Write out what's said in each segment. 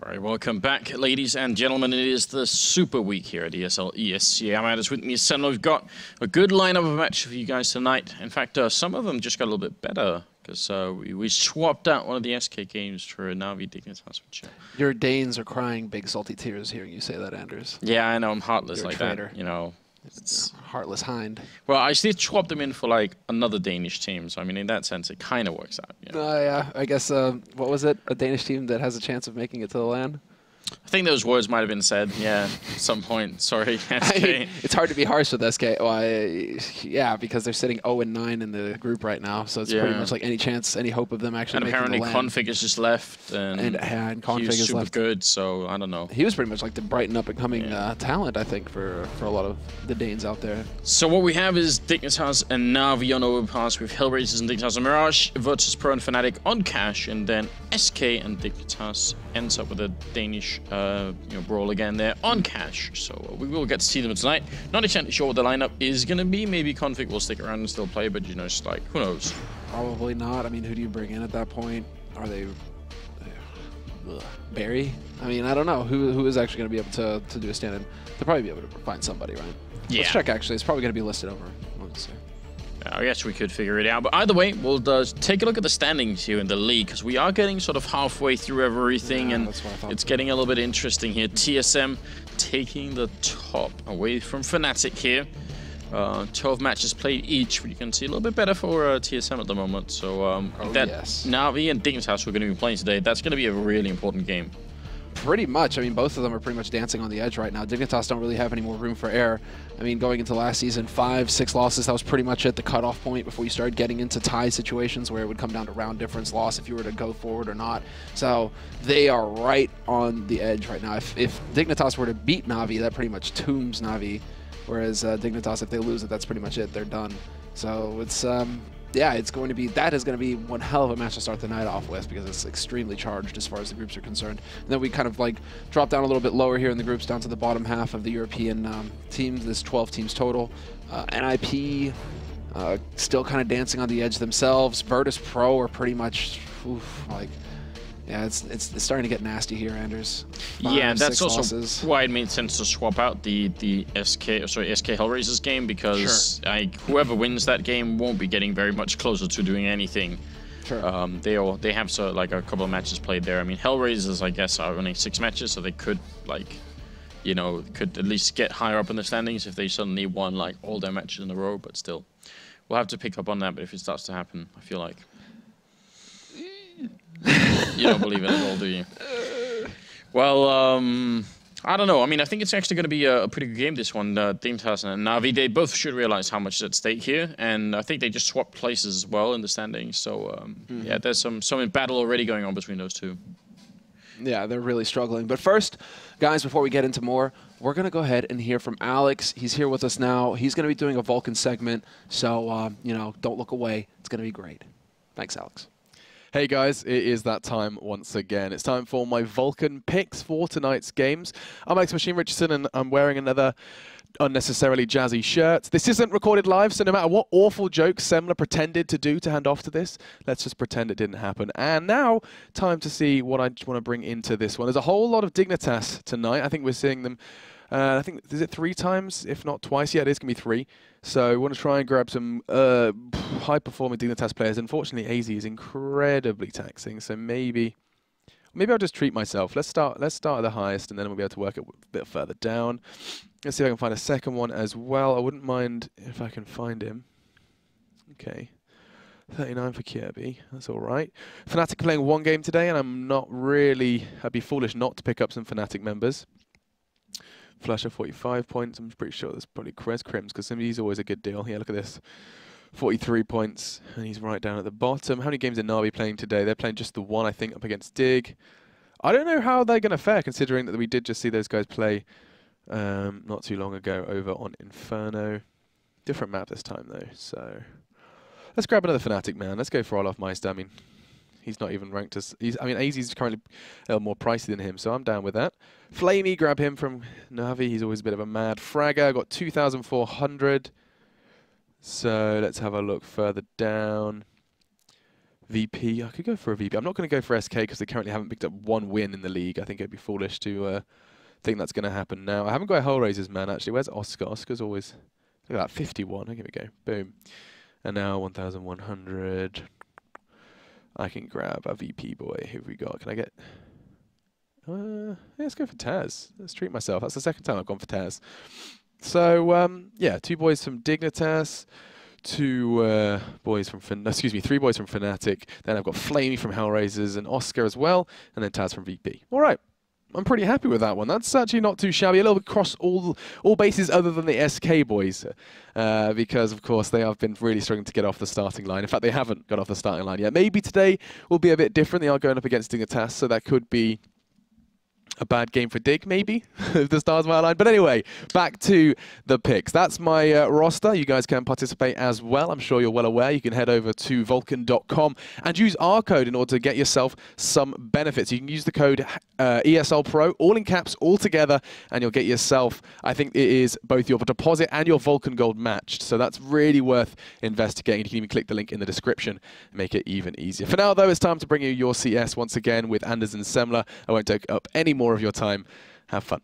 All right, welcome back, ladies and gentlemen. It is the Super Week here at ESL ESEA. I'm with me, Sen. We've got a good lineup of matches for you guys tonight. In fact, some of them just got a little bit better because we swapped out one of the SK games for NaVi Dignitas. Your Danes are crying big salty tears hearing you say that, Anders. Yeah, I know. I'm heartless You're like a traitor. that. You know. It's heartless hind. Well, I did swap them in for like another Danish team, so I mean, in that sense, it kind of works out. You know? Yeah, I guess. What was it? A Danish team that has a chance of making it to the land. I think those words might have been said, yeah, at some point. Sorry, SK. I mean, it's hard to be harsh with SK. Well, yeah, because they're sitting 0-9 in the group right now, so it's pretty much like any chance, any hope of them actually making the land. And apparently Config is just left, and Config he was is super left. good, so I don't know. He was pretty much like the brighten up and coming talent, I think, for a lot of the Danes out there. So what we have is Dignitas and NaVi on Overpass with Hellraisers and Dignitas and Mirage, Virtus Pro and Fnatic on Cash, and then SK and Dignitas ends up with a Danish brawl again there on Cash. So we will get to see them tonight. Not exactly sure what the lineup is going to be. Maybe Config will stick around and still play, but you know, just like, who knows? Probably not. I mean, who do you bring in at that point? Are they Barry? I mean, I don't know. Who is actually going to be able to do a stand-in? They'll probably be able to find somebody, right? Yeah. Let's check, actually. It's probably going to be listed over. Let's see. I guess we could figure it out. But either way, we'll take a look at the standings here in the league, because we are getting sort of halfway through everything, and it's getting a little bit interesting here. TSM taking the top away from Fnatic here. 12 matches played each, but you can see a little bit better for TSM at the moment. So NaVi and Dignitas we're going to be playing today, that's going to be a really important game. Pretty much. I mean, both of them are pretty much dancing on the edge right now. Dignitas don't really have any more room for error. I mean, going into last season, 5-6 losses, that was pretty much at the cutoff point before you started getting into tie situations where it would come down to round difference loss if you were to go forward or not. So they are right on the edge right now. If Dignitas were to beat NaVi, that pretty much tombs NaVi. Whereas Dignitas, if they lose it, that's pretty much it. They're done. So it's yeah, that is going to be one hell of a match to start the night off with, because it's extremely charged as far as the groups are concerned. And then we kind of like drop down a little bit lower here in the groups, down to the bottom half of the European teams. There's 12 teams total. NIP still kind of dancing on the edge themselves. Virtus Pro are pretty much yeah, it's starting to get nasty here, Anders. Yeah, and that's also losses. why it made sense to swap out the SK Hellraisers game, because whoever wins that game won't be getting very much closer to doing anything. Sure. They have like a couple of matches played there. I mean, Hellraisers, I guess, are only 6 matches, so they could could at least get higher up in the standings if they suddenly won like all their matches in a row. But still, we'll have to pick up on that. But if it starts to happen, I feel like. You don't believe it at all, do you? Well, I don't know. I mean, I think it's actually going to be a pretty good game, this one. Dignitas and NaVi, they both should realize how much is at stake here. And I think they just swapped places as well in the standings. So, yeah, there's some battle already going on between those two. Yeah, they're really struggling. But first, guys, before we get into more, we're going to go ahead and hear from Alex. He's here with us now. He's going to be doing a Vulcan segment. So, you know, don't look away. It's going to be great. Thanks, Alex. Hey guys, it is that time once again. It's time for my Vulcan picks for tonight's games. I'm Alex Machine Richardson, and I'm wearing another unnecessarily jazzy shirt. This isn't recorded live, so no matter what awful jokes Semler pretended to do to hand off to this, let's just pretend it didn't happen. And now, time to see what I want to bring into this one. There's a whole lot of Dignitas tonight. I think we're seeing them, I think, is it 3 times, if not twice? Yeah, it is going to be 3. So we want to try and grab some high-performing Dignitas players. Unfortunately, AZ is incredibly taxing, so maybe I'll just treat myself. Let's start at the highest, and then we'll be able to work it a bit further down. Let's see if I can find a second one as well. I wouldn't mind if I can find him. Okay. 39 for Kirby. That's all right. Fnatic playing 1 game today, and I'd be foolish not to pick up some Fnatic members. Flusher 45 points. I'm pretty sure that's probably Krez Crims, because he's always a good deal. Yeah, look at this. 43 points, and he's right down at the bottom. How many games are NaVi playing today? They're playing just the 1, I think, up against Dig. I don't know how they're going to fare, considering that we did just see those guys play not too long ago over on Inferno. Different map this time, though. So let's grab another Fnatic, man. Let's go for Olaf Meister. I mean, he's not even ranked as... AZ's currently a little more pricey than him, so I'm down with that. Flamey, grab him from NaVi. He's always a bit of a mad fragger. Got 2,400. So let's have a look further down. VP. I could go for a VP. I'm not going to go for SK because they currently haven't picked up one win in the league. I think it'd be foolish to think that's going to happen now. I haven't got a Hellraiser's man, actually. Where's Oscar? Oscar's always... Look at that, 51. Here we go. Boom. And now 1,100. I can grab a VP boy. Who have we got? Can I get... yeah, let's go for Taz. Let's treat myself. That's the second time I've gone for Taz. So, yeah, 2 boys from Dignitas. 2 boys from... three boys from Fnatic. Then I've got Flamey from Hellraisers and Oscar as well. And then Taz from VP. All right. I'm pretty happy with that one. That's actually not too shabby. A little bit across all bases other than the SK boys. Because, of course, they have been really struggling to get off the starting line. In fact, they haven't got off the starting line yet. Maybe today will be a bit different. They are going up against Dignitas, so that could be a bad game for Dig, maybe, if the stars were aligned. But anyway, back to the picks. That's my roster. You guys can participate as well. I'm sure you're well aware. You can head over to vulcan.com and use our code in order to get yourself some benefits. You can use the code ESL Pro, all in caps, all together, and you'll get yourself, I think it is both your deposit and your Vulcan Gold matched. So that's really worth investigating. You can even click the link in the description and make it even easier. For now, though, it's time to bring you your CS once again with Anders and Semler. I won't take up any more of your time. Have fun.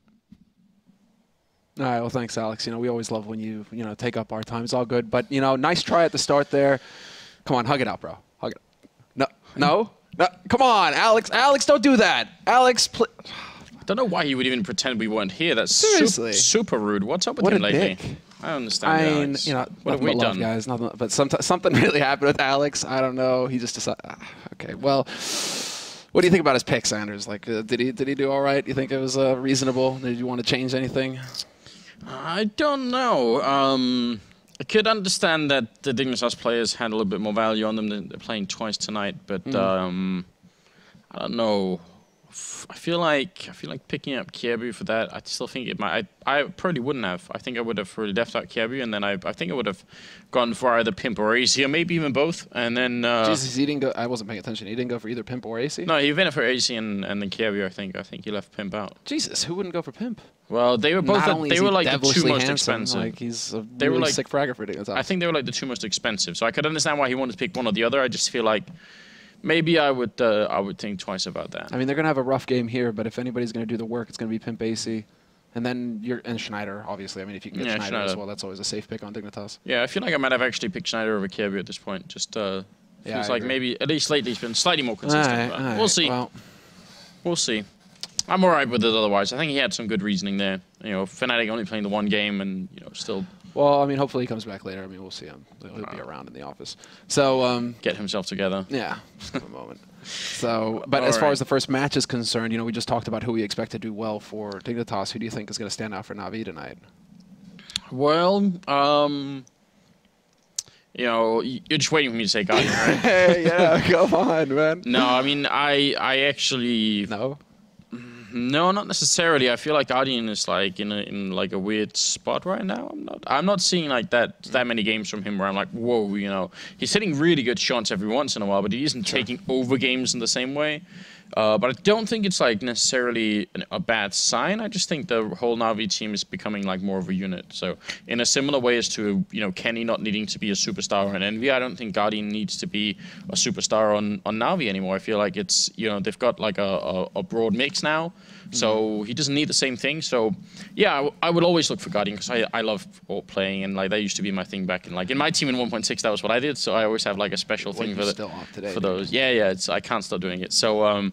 All right, well, thanks, Alex. You know, we always love when you take up our time. It's all good. But, you know, nice try at the start there. Come on, hug it out, bro. Hug it out. No. Come on, Alex. Alex, don't do that. Alex, please. I don't know why he would even pretend we weren't here. That's super rude. What's up with him lately? Dick. I don't understand. I mean, you know, what have we done, guys? Nothing, but something really happened with Alex. I don't know. He just decided. Okay, well. What do you think about his pick, Sanders? Like, did he do all right? You think it was reasonable? Did you want to change anything? I don't know. I could understand that the Dignitas players had a little bit more value on them than they're playing twice tonight, but I don't know. I feel like picking up Kiebu for that. I still think it might. I probably wouldn't have. I think I would have really left out Kiebu, and then I think I would have gone for either Pimp or AC, or maybe even both. And then Jesus, he didn't go. I wasn't paying attention. He didn't go for either Pimp or AC. No, he went for AC and then Kiebu. I think he left Pimp out. Jesus, who wouldn't go for Pimp? Well, they were both. They were like the 2 most expensive. Like he's a really sick fragger for Dignitas. I think they were like the 2 most expensive. So I could understand why he wanted to pick one or the other. I just feel like. Maybe I would think twice about that. I mean, they're going to have a rough game here, but if anybody's going to do the work, it's going to be Pimp AC. And then and Schneider, obviously. I mean, if you can get Schneider as well, that's always a safe pick on Dignitas. Yeah, I feel like I might have actually picked Schneider over Kiebu at this point. Just feels like maybe, at least lately, he's been slightly more consistent. All right, we'll see. Well. We'll see. I'm all right with it otherwise. I think he had some good reasoning there. You know, Fnatic only playing the 1 game and, you know, still... Well, I mean, hopefully he comes back later. I mean, we'll see him. He'll be around in the office. So get himself together. Yeah, just a moment. So, but as far as the first match is concerned, you know, we just talked about who we expect to do well for Dignitas. Who do you think is going to stand out for NaVi tonight? Well, you know, you're just waiting for me to say Guardian, right? Hey, yeah, come on, man. No, I mean, I actually... No, not necessarily. I feel like Guardian is like in like a weird spot right now. I'm not seeing like that many games from him where I'm like, whoa, you know, he's hitting really good shots every once in a while, but he isn't taking over games in the same way. But I don't think it's like necessarily a bad sign. I just think the whole NaVi team is becoming like more of a unit. So in a similar way as to, you know, Kenny not needing to be a superstar on NaVi, I don't think Guardian needs to be a superstar on NaVi anymore. I feel like it's, you know, they've got like a broad mix now. So he doesn't need the same thing. So yeah, I would always look for Guardian because I love AWP playing, and like that used to be my thing back in my team in 1.6. That was what I did. So I always have like a special thing for those. Yeah, I can't stop doing it. So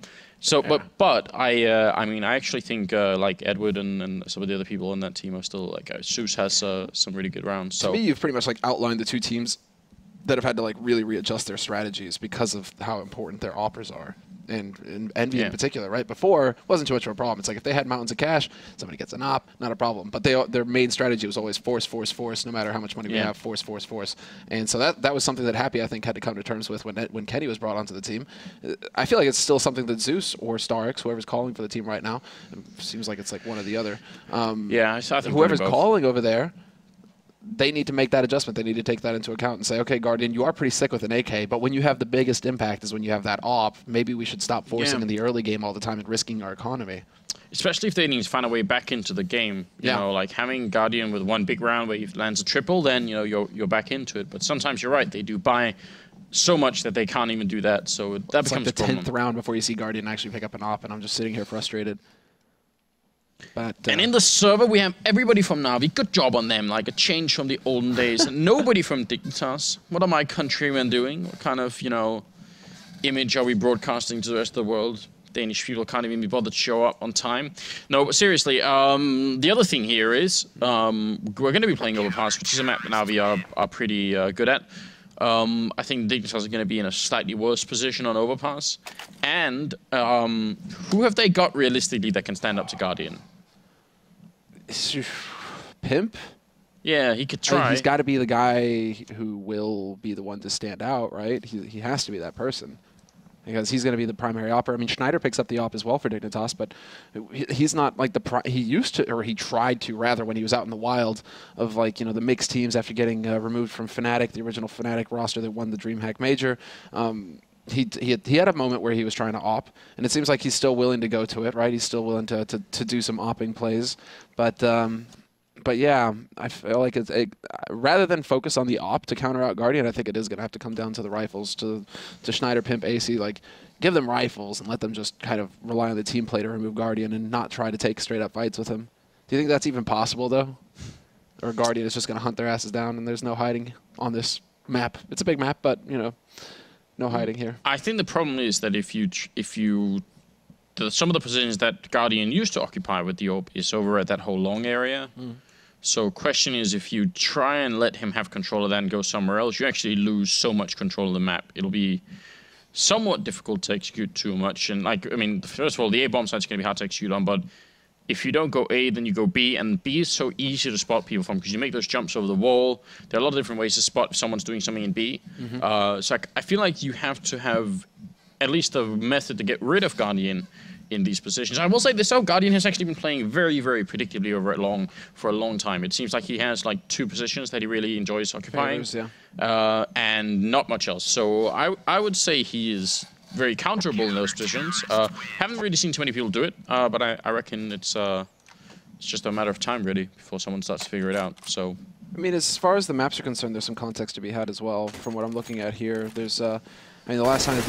but I mean I actually think like Edward and some of the other people on that team are still like Zeus has some really good rounds. So to me, you've pretty much like outlined the 2 teams that have had to like really readjust their strategies because of how important their operas are. And Envy in particular, right? Before, wasn't too much of a problem. It's like if they had mountains of cash, somebody gets an op, not a problem. But their main strategy was always force, no matter how much money we have, force. And so that was something that Happy, I think, had to come to terms with when Kenny was brought onto the team. I feel like it's still something that Zeus or Starix, whoever's calling for the team right now, it seems like it's like one or the other. I think whoever's calling over there, they need to make that adjustment. They need to take that into account and say, okay, Guardian, you are pretty sick with an AK, but when you have the biggest impact is when you have that op. Maybe we should stop forcing in the early game all the time and risking our economy. Especially if they need to find a way back into the game. You know, like having Guardian with 1 big round where he lands a triple, then, you know, you're back into it. But sometimes you're right, they do buy so much that they can't even do that. So that it's becomes like the a problem. 10th round before you see Guardian actually pick up an op, and I'm just sitting here frustrated. But, and in the server, we have everybody from NaVi. Good job on them, like a change from the olden days. And nobody from Dignitas. What are my countrymen doing? What kind of, image are we broadcasting to the rest of the world? Danish people can't even be bothered to show up on time. No, but seriously, the other thing here is we're going to be playing Overpass, which is a map that NaVi are pretty good at. I think Dignitas are going to be in a slightly worse position on Overpass. And who have they got realistically that can stand up to Guardian? Pimp? Yeah, he could try. He's got to be the guy who will be the one to stand out, right? He has to be that person. Because he's going to be the primary opper. I mean, Schneider picks up the op as well for Dignitas, but he's not like he used to, or he tried to rather, when he was out in the wild of like, the mixed teams after getting removed from Fnatic, the original Fnatic roster that won the DreamHack Major. He had a moment where he was trying to op, and it seems like he's still willing to go to it, right? He's still willing to do some opping plays, but yeah, I feel like rather than focus on the op to counter out Guardian, I think it is going to have to come down to the rifles, to Schneider, Pimp, AC. Like, give them rifles and let them just kind of rely on the team play to remove Guardian and not try to take straight up fights with him. Do you think that's even possible, though? Or Guardian is just going to hunt their asses down and there's no hiding on this map? It's a big map, but, no hiding here. I think the problem is that some of the positions that Guardian used to occupy with the AWP is over at that whole long area. So question is, if you try and let him have control of that and go somewhere else, you actually lose so much control of the map. It'll be somewhat difficult to execute too much. And first of all, the A bomb site's going to be hard to execute on, but if you don't go A, then you go B, and B is so easy to spot people from because you make those jumps over the wall. There are a lot of different ways to spot if someone's doing something in B. So I feel like you have to have at least a method to get rid of Guardian in these positions. I will say this though, Guardian has actually been playing very, very predictably for a long time. It seems like he has like 2 positions that he really enjoys occupying, and not much else. So I would say he is very counterable in those positions. Haven't really seen too many people do it, but I reckon it's just a matter of time really before someone starts to figure it out. So. I mean, as far as the maps are concerned, there's some context to be had as well. From what I'm looking at here, there's the last time that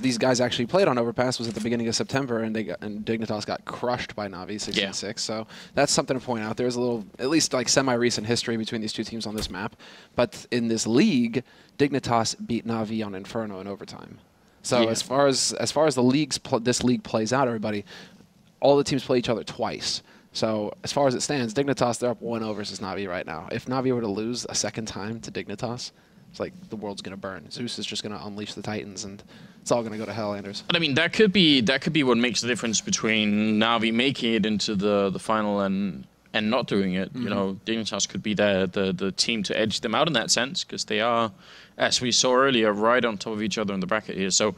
these guys actually played on Overpass was at the beginning of September, and Dignitas got crushed by NaVi 6-6. Yeah. So that's something to point out. There's a little, at least like semi-recent history between these two teams on this map. But in this league, Dignitas beat NaVi on Inferno in overtime. So as far as this league plays out, everybody, all the teams play each other twice. So as far as it stands, Dignitas, they're up 1-0 versus NaVi right now. If NaVi were to lose a second time to Dignitas, it's like the world's gonna burn. Zeus is just gonna unleash the Titans, and it's all gonna go to hell, Anders. But I mean, that could be what makes the difference between NaVi making it into the final and not doing it. Dignitas could be the team to edge them out in that sense, because they are, as we saw earlier, right on top of each other in the bracket here. So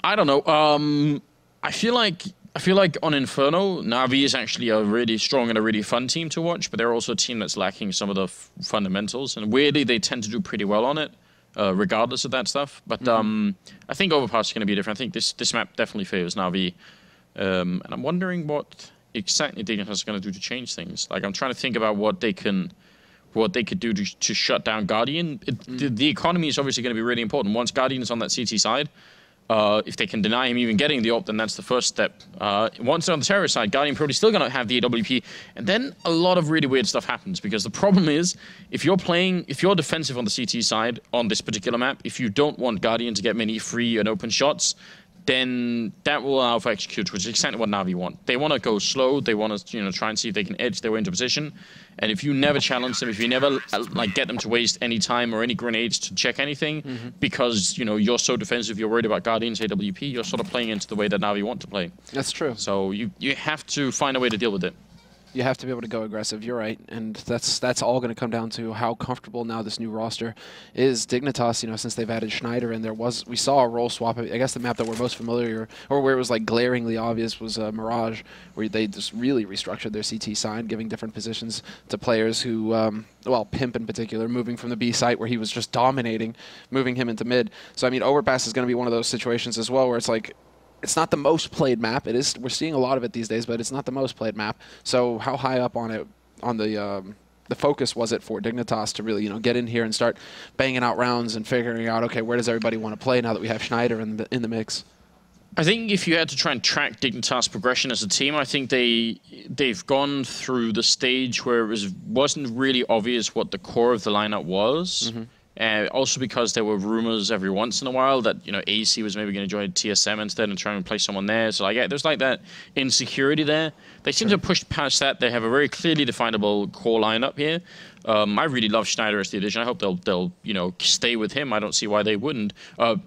I don't know. I feel like on Inferno, NaVi is actually a really strong and a really fun team to watch, but they're also a team that's lacking some of the fundamentals. And weirdly, they tend to do pretty well on it, regardless of that stuff. But I think Overpass is going to be different. I think this map definitely favors NaVi. And I'm wondering what exactly Dignitas is going to do to change things. Like, I'm trying to think about what they could do to shut down Guardian. The economy is obviously going to be really important. Once Guardian is on that CT side, if they can deny him even getting the AWP, then that's the first step. Once they're on the terrorist side, Guardian probably still going to have the AWP, and then a lot of really weird stuff happens, because the problem is, if you're defensive on the CT side on this particular map, if you don't want Guardian to get many free and open shots, then that will allow for execute, which is exactly what NaVi want. They want to go slow. They want to try and see if they can edge their way into position. And if you never challenge them, if you never get them to waste any time or any grenades to check anything, because you're so defensive, you're worried about Guardian's AWP, you're sort of playing into the way that NaVi want to play. That's true. So you have to find a way to deal with it. You have to be able to go aggressive. You're right, and that's all going to come down to how comfortable now this new roster is. Dignitas, since they've added Schneider, and we saw a role swap. I guess the map that we're most familiar, or where it was like glaringly obvious, was Mirage, where they just really restructured their CT side, giving different positions to players who, well, Pimp in particular, moving from the B site where he was just dominating, moving him into mid. So I mean, Overpass is going to be one of those situations as well, where it's like, it's not the most played map. It is. We're seeing a lot of it these days, but it's not the most played map. So how high up on it, on the the focus was it for Dignitas to really, get in here and start banging out rounds and figuring out, okay, where does everybody want to play now that we have Schneider in the mix? I think if you had to try and track Dignitas' progression as a team, I think they've gone through the stage where it wasn't really obvious what the core of the lineup was. Also because there were rumors every once in a while that, AC was maybe going to join TSM instead and try and play someone there. So, there's like that insecurity there. They seem to have pushed past that. They have a very clearly definable core lineup here. I really love Schneider as the addition. I hope they'll stay with him. I don't see why they wouldn't.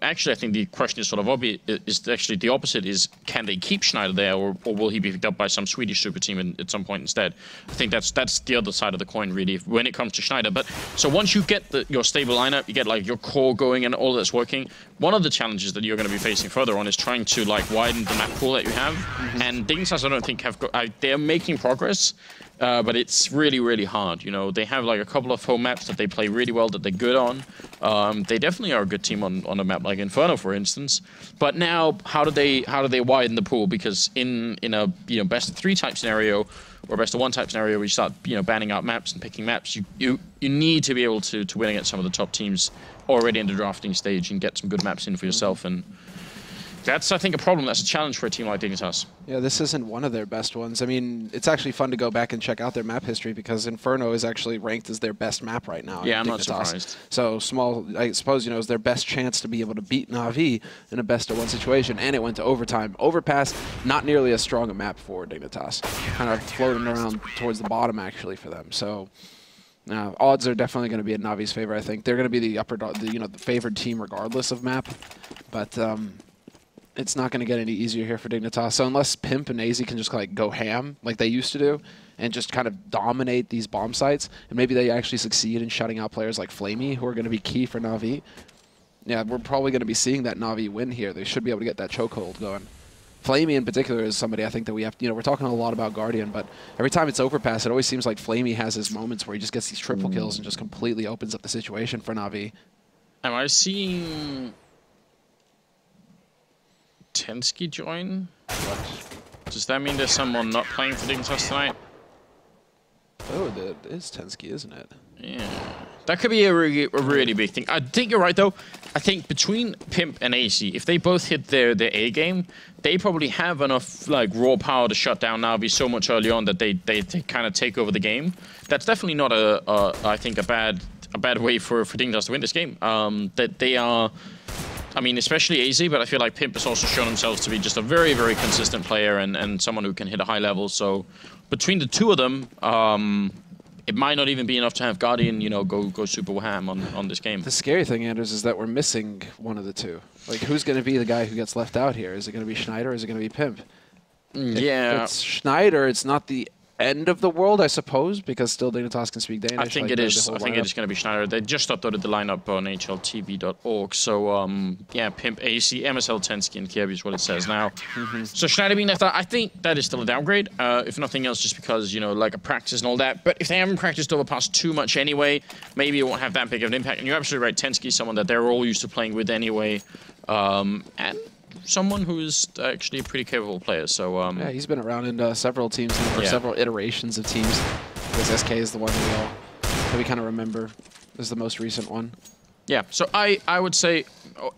Actually, I think the question is sort of obvious. Is actually the opposite: is can they keep Schneider there, or will he be picked up by some Swedish super team at some point instead? I think that's the other side of the coin, really, when it comes to Schneider. But so once you get your stable lineup, you get like your core going and all that's working. One of the challenges that you're going to be facing further on is trying to widen the map pool that you have. And Dignitas, I don't think they're making progress. But it's really, really hard. They have like a couple of home maps that they play really well, that they're good on. They definitely are a good team on a map like Inferno, for instance. But now, how do they widen the pool? Because in a best of 3 type scenario or best of 1 type scenario, where you start banning out maps and picking maps, you need to be able to win against some of the top teams already in the drafting stage and get some good maps in for yourself. And that's, I think, a problem. That's a challenge for a team like Dignitas. Yeah, this isn't one of their best ones. I mean, it's actually fun to go back and check out their map history because Inferno is actually ranked as their best map right now. Yeah, I'm not surprised. So small, I suppose, is their best chance to be able to beat NaVi in a best-of-1 situation, and it went to overtime. Overpass, not nearly as strong a map for Dignitas. Kind of floating around towards the bottom, actually, for them. So odds are definitely going to be in NaVi's favor, I think. They're going to be the favored team regardless of map. But it's not going to get any easier here for Dignitas. So unless Pimp and AZ can just go ham like they used to do and just kind of dominate these bomb sites, and maybe they actually succeed in shutting out players like Flamey, who are going to be key for NaVi, yeah, we're probably going to be seeing that NaVi win here. They should be able to get that chokehold going. Flamey in particular is somebody I think that we have to, we're talking a lot about Guardian, but every time it's Overpass, it always seems like Flamey has his moments where he just gets these triple kills and just completely opens up the situation for NaVi. Am I seeing Tensky join? What? Does that mean there's someone not playing for Dignitas tonight? Oh, that is Tensky, isn't it? Yeah. That could be a really big thing. I think you're right, though. I think between Pimp and AC, if they both hit their A game, they probably have enough raw power to shut down NaVi so much early on that they kind of take over the game. That's definitely not I think a bad way for Dignitas to win this game. That they are, I mean, especially AZ, but I feel like Pimp has also shown themselves to be just a very, very consistent player and someone who can hit a high level. So between the two of them, it might not even be enough to have Guardian, go super ham on this game. The scary thing, Anders, is that we're missing one of the two. Who's going to be the guy who gets left out here? Is it going to be Schneider or is it going to be Pimp? Yeah. If it's Schneider, it's not the end of the world, I suppose, because still Dignitas can speak Danish. I think it is. I think it is going to be Schneider. They just uploaded the lineup on hltv.org. So, yeah, Pimp, AC, MSL, Tensky, and Kirby is what it says now. So Schneider being left out, I think that is still a downgrade, if nothing else, just because, like a practice and all that. But if they haven't practiced Overpass too much anyway, maybe it won't have that big of an impact. And you're absolutely right, Tensky is someone that they're all used to playing with anyway. And someone who is actually a pretty capable player. So yeah, he's been around in several teams now, or several iterations of teams. Because SK is the one that we kind of remember as the most recent one. Yeah, so I would say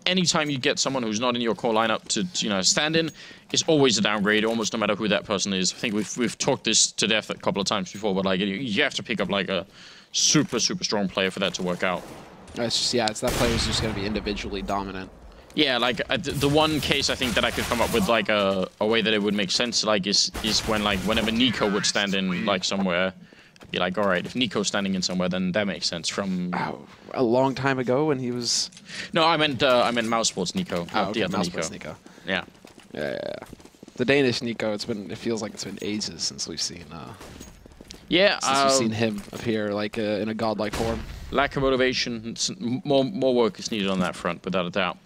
anytime you get someone who's not in your core lineup to stand in, is always a downgrade, almost no matter who that person is. I think we've talked this to death a couple of times before, but you have to pick up a super strong player for that to work out. It's just it's that player who's just going to be individually dominant. Yeah, the one case I think that I could come up with a way that it would make sense is when whenever Nico would stand in somewhere, be all right, if Nico's standing in somewhere, then that makes sense. From a long time ago when he was. No, I meant Mouse Sports Nico, not the other Nico. Yeah. Yeah. The Danish Nico. It feels like it's been ages since we've seen. Yeah. Since we've seen him appear in a godlike form. Lack of motivation. More work is needed on that front, without a doubt.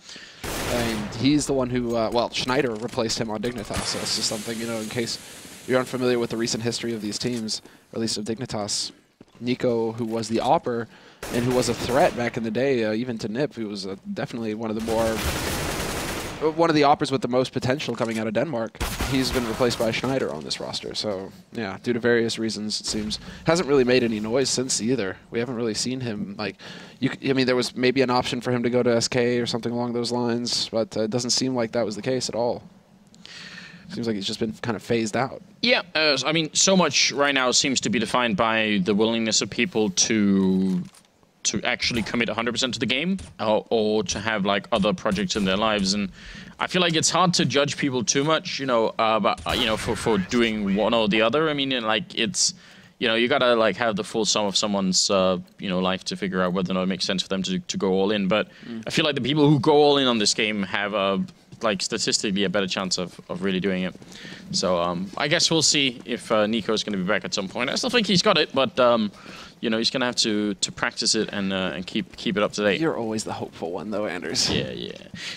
And he's the one who, Schneider replaced him on Dignitas, so it's just something, in case you're unfamiliar with the recent history of these teams, or at least of Dignitas. Nico, who was the Opper, and who was a threat back in the day, even to Nip, who was definitely one of the Oppers with the most potential coming out of Denmark. he's been replaced by Schneider on this roster. So, yeah, due to various reasons, it seems. Hasn't really made any noise since either. We haven't really seen him, like, I mean, there was maybe an option for him to go to SK or something along those lines, but it doesn't seem like that was the case at all. Seems like he's just been kind of phased out. Yeah, I mean, so much right now seems to be defined by the willingness of people to actually commit 100% to the game, or to have like other projects in their lives. And I feel like it's hard to judge people too much, you know, for doing one or the other. I mean, like, it's, you know, you gotta like have the full sum of someone's life to figure out whether or not it makes sense for them to go all in. But I feel like the people who go all in on this game have like statistically a better chance of really doing it. So I guess we'll see if Nico's going to be back at some point. I still think he's got it, but you know, he's going to have to practice it and keep it up to date. You're always the hopeful one, though, Anders. Yeah, yeah.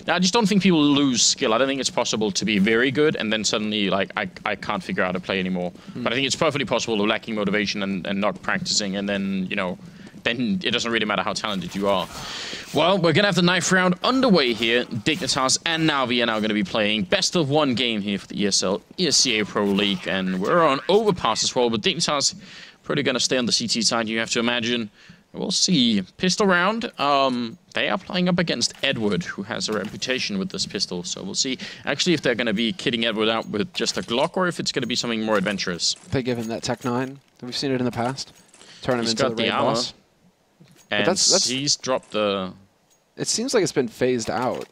Now, I just don't think people lose skill. I don't think it's possible to be very good and then suddenly, like, I can't figure out how to play anymore. But I think it's perfectly possible of lacking motivation and not practicing, and then, you know, then it doesn't really matter how talented you are. Well, we're going to have the knife round underway here. Dignitas and NaVi are now going to be playing best of one game here for the ESL ESEA Pro League, and we're on Overpass as well, but Dignitas probably going to stay on the CT side, you have to imagine. We'll see. Pistol round. They are playing up against Edward, who has a reputation with this pistol, so we'll see actually if they're going to be kitting Edward out with just a Glock or if it's going to be something more adventurous. They give him that Tech 9. We've seen it in the past. Turn him He's into got the raid armor. boss. And he's dropped the... It seems like it's been phased out.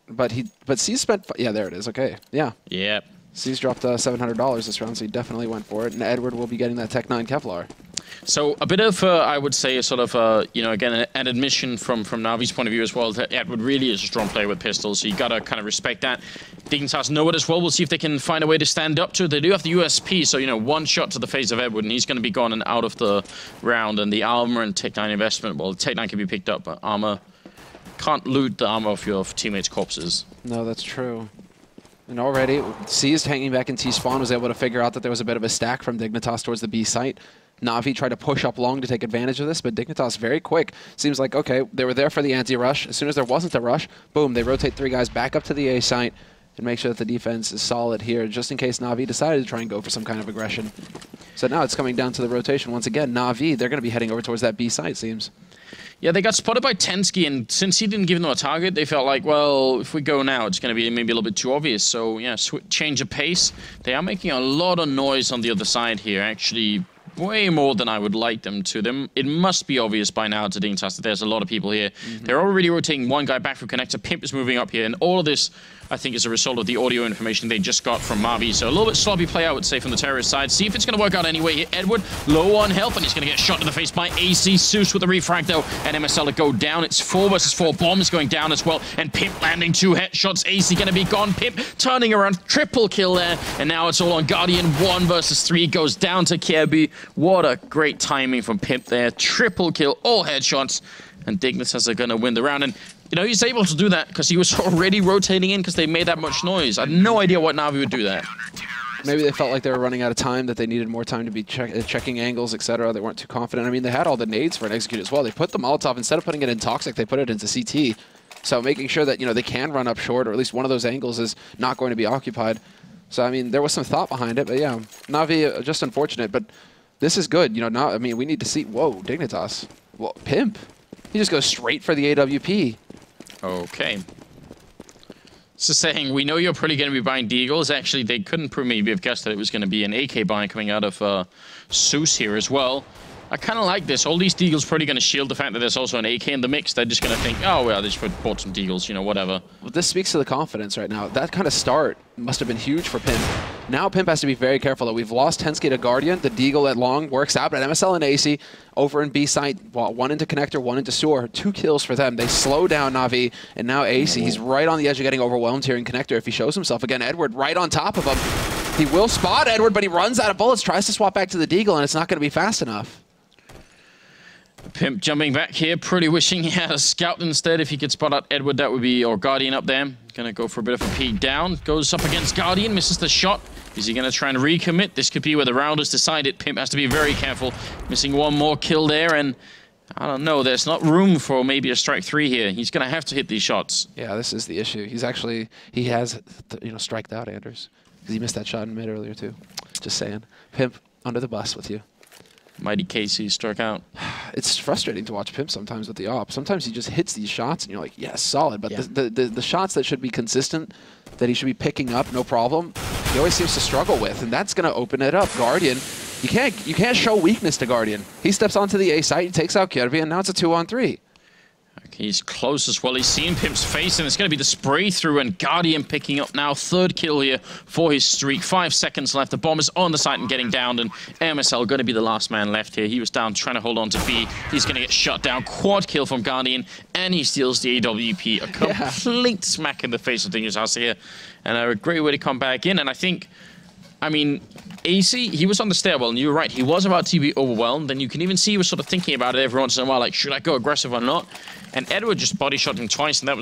But C's spent... Yeah, there it is. Okay. Yeah. Yep. C's dropped $700 this round, so he definitely went for it. And Edward will be getting that Tech 9 Kevlar. So a bit of, I would say, a sort of, you know, again, an admission from NaVi's point of view as well, that Edward really is a strong player with pistols, so you got to kind of respect that. Dignitas know it as well. We'll see if they can find a way to stand up to it. They do have the USP, so, you know, one shot to the face of Edward, and he's going to be gone and out of the round. And the armor and Tech 9 investment, well, Tech 9 can be picked up, but armor can't loot the armor of your teammates' corpses. No, that's true. And already, C is hanging back in T-spawn, was able to figure out that there was a bit of a stack from Dignitas towards the B site. NaVi tried to push up long to take advantage of this, but Dignitas very quick. Seems like, okay, they were there for the anti-rush. As soon as there wasn't a rush, boom, they rotate 3 guys back up to the A site and make sure that the defense is solid here, just in case NaVi decided to try and go for some kind of aggression. So now it's coming down to the rotation once again. NaVi, they're going to be heading over towards that B site, seems. Yeah, they got spotted by Tensky, and since he didn't give them a target, they felt like, well, if we go now, it's going to be maybe a little bit too obvious. So, yeah, change of pace. They are making a lot of noise on the other side here, actually way more than I would like them to. It must be obvious by now to Dignitas that there's a lot of people here. They're already rotating one guy back from connector. Pimp is moving up here, and all of this, I think, is a result of the audio information they just got from NaVi. So a little bit sloppy play, I would say, from the terrorist side. See if it's going to work out anyway here. Edward, low on health, and he's going to get shot in the face by AC. Seuss with the refrag, though, and MSL to go down. It's 4 versus 4. Bombs going down as well, and Pimp landing 2 headshots. AC going to be gone. Pimp turning around. Triple kill there, and now it's all on Guardian. 1 versus 3 goes down to Kirby. What a great timing from Pimp there. Triple kill, all headshots, and Dignitas are going to win the round. And you know, he's able to do that because he was already rotating in because they made that much noise. I had no idea what NaVi would do that. Maybe they felt like they were running out of time, that they needed more time to be checking angles, etc. They weren't too confident. I mean, they had all the nades for an execute as well. They put the Molotov, instead of putting it in Toxic, they put it into CT. So making sure that, you know, they can run up short, or at least one of those angles is not going to be occupied. So, I mean, there was some thought behind it, but yeah, NaVi, just unfortunate. But this is good. You know, now, I mean, we need to see, whoa, Dignitas. Well, Pimp. He just goes straight for the AWP. Okay. So saying, we know you're probably going to be buying Deagles. Actually, they couldn't maybe have guessed that it was going to be an AK buy coming out of Seuss here as well. I kind of like this. All these Deagles probably going to shield the fact that there's also an AK in the mix. They're just going to think, oh, well, they just bought some Deagles, you know, whatever. Well, this speaks to the confidence right now. That kind of start must have been huge for Pimp. Now Pimp has to be very careful that we've lost Tensky to Guardian. The Deagle at long works out, but MSL and AC over in B site, well, 1 into connector, 1 into sewer. 2 kills for them. They slow down NaVi, and now AC, he's right on the edge of getting overwhelmed here in connector if he shows himself again. Edward right on top of him. He will spot Edward, but he runs out of bullets, tries to swap back to the Deagle, and it's not going to be fast enough. Pimp jumping back here, pretty wishing he had a scout instead. If he could spot out Edward, that would be, or Guardian up there. Gonna go for a bit of a peek down. Goes up against Guardian, misses the shot. Is he gonna try and recommit? This could be where the round is decided. Pimp has to be very careful. Missing 1 more kill there, and I don't know, there's not room for maybe a strike 3 here. He's gonna have to hit these shots. Yeah, this is the issue. He's actually, he has, you know, striked out, Anders. Because he missed that shot in mid earlier, too. Just saying. Pimp, under the bus with you. Mighty Casey struck out. It's frustrating to watch Pimp sometimes with the op. Sometimes he just hits these shots, and you're like, yes, solid. But the shots that should be consistent, that he should be picking up, no problem, he always seems to struggle with, and that's going to open it up. Guardian, you can't show weakness to Guardian. He steps onto the A site, he takes out Kirby, and now it's a 2-on-3. He's close as well. He's seen Pimp's face, and it's going to be the spray through, and Guardian picking up now. 3rd kill here for his streak. 5 seconds left. The bomb is on the site and getting downed, and MSL going to be the last man left here. He was down trying to hold on to B. He's going to get shut down. Quad kill from Guardian, and he steals the AWP. A complete smack in the face of Dignitas here, and a great way to come back in. And I think, I mean, AC, he was on the stairwell, and you were right. He was about to be overwhelmed, and you can even see he was sort of thinking about it every once in a while, like, should I go aggressive or not? And Edward just body shot him twice, and that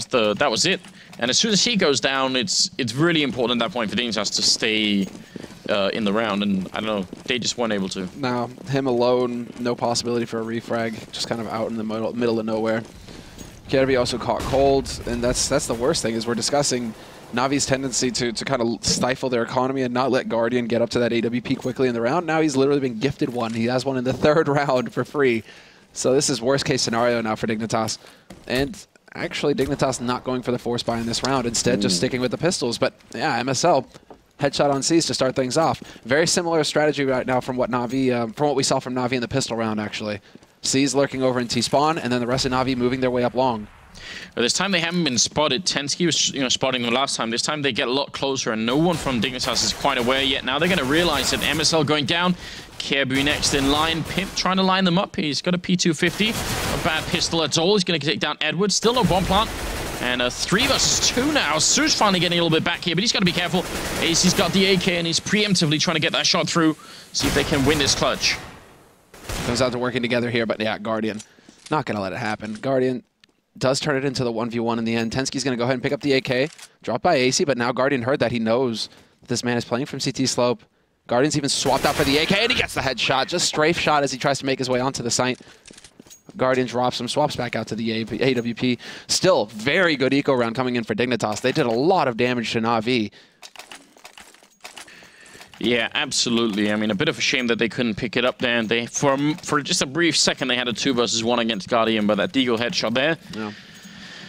was it. And as soon as he goes down, it's really important at that point for Dignitas to stay in the round, and I don't know, they just weren't able to. Now, him alone, no possibility for a refrag, just kind of out in the middle of nowhere. Kirby also caught cold, and that's the worst thing, is we're discussing NaVi's tendency to kind of stifle their economy and not let Guardian get up to that AWP quickly in the round. Now he's literally been gifted one. He has one in the 3rd round for free. So this is worst case scenario now for Dignitas. And actually Dignitas not going for the force buy in this round, instead just sticking with the pistols. But yeah, MSL, headshot on C's to start things off. Very similar strategy right now from what NaVi, from what we saw from NaVi in the pistol round actually. C's lurking over in T-spawn, and then the rest of NaVi moving their way up long. This time they haven't been spotted. Tensky was spotting them last time. This time they get a lot closer, and no one from Dignitas is quite aware yet. Now they're going to realize that MSL going down. Kirby next in line. Pimp trying to line them up. He's got a P250. A bad pistol at all. He's going to take down Edward. Still no bomb plant. And a 3 versus 2 now. Su's finally getting a little bit back here, but he's got to be careful. AC's got the AK, and he's preemptively trying to get that shot through. See if they can win this clutch. Comes out to working together here, but yeah, Guardian not going to let it happen. Guardian does turn it into the 1v1 in the end. Tensky's going to go ahead and pick up the AK. Dropped by AC, but now Guardian heard that. He knows that this man is playing from CT slope. Guardian's even swapped out for the AK, and he gets the headshot. Just strafe shot as he tries to make his way onto the site. Guardian drops him, swaps back out to the AWP. Still, very good eco round coming in for Dignitas. They did a lot of damage to NaVi. Yeah, absolutely. I mean, a bit of a shame that they couldn't pick it up there. And they, for just a brief second, they had a 2 versus 1 against Guardian, but that Deagle headshot there,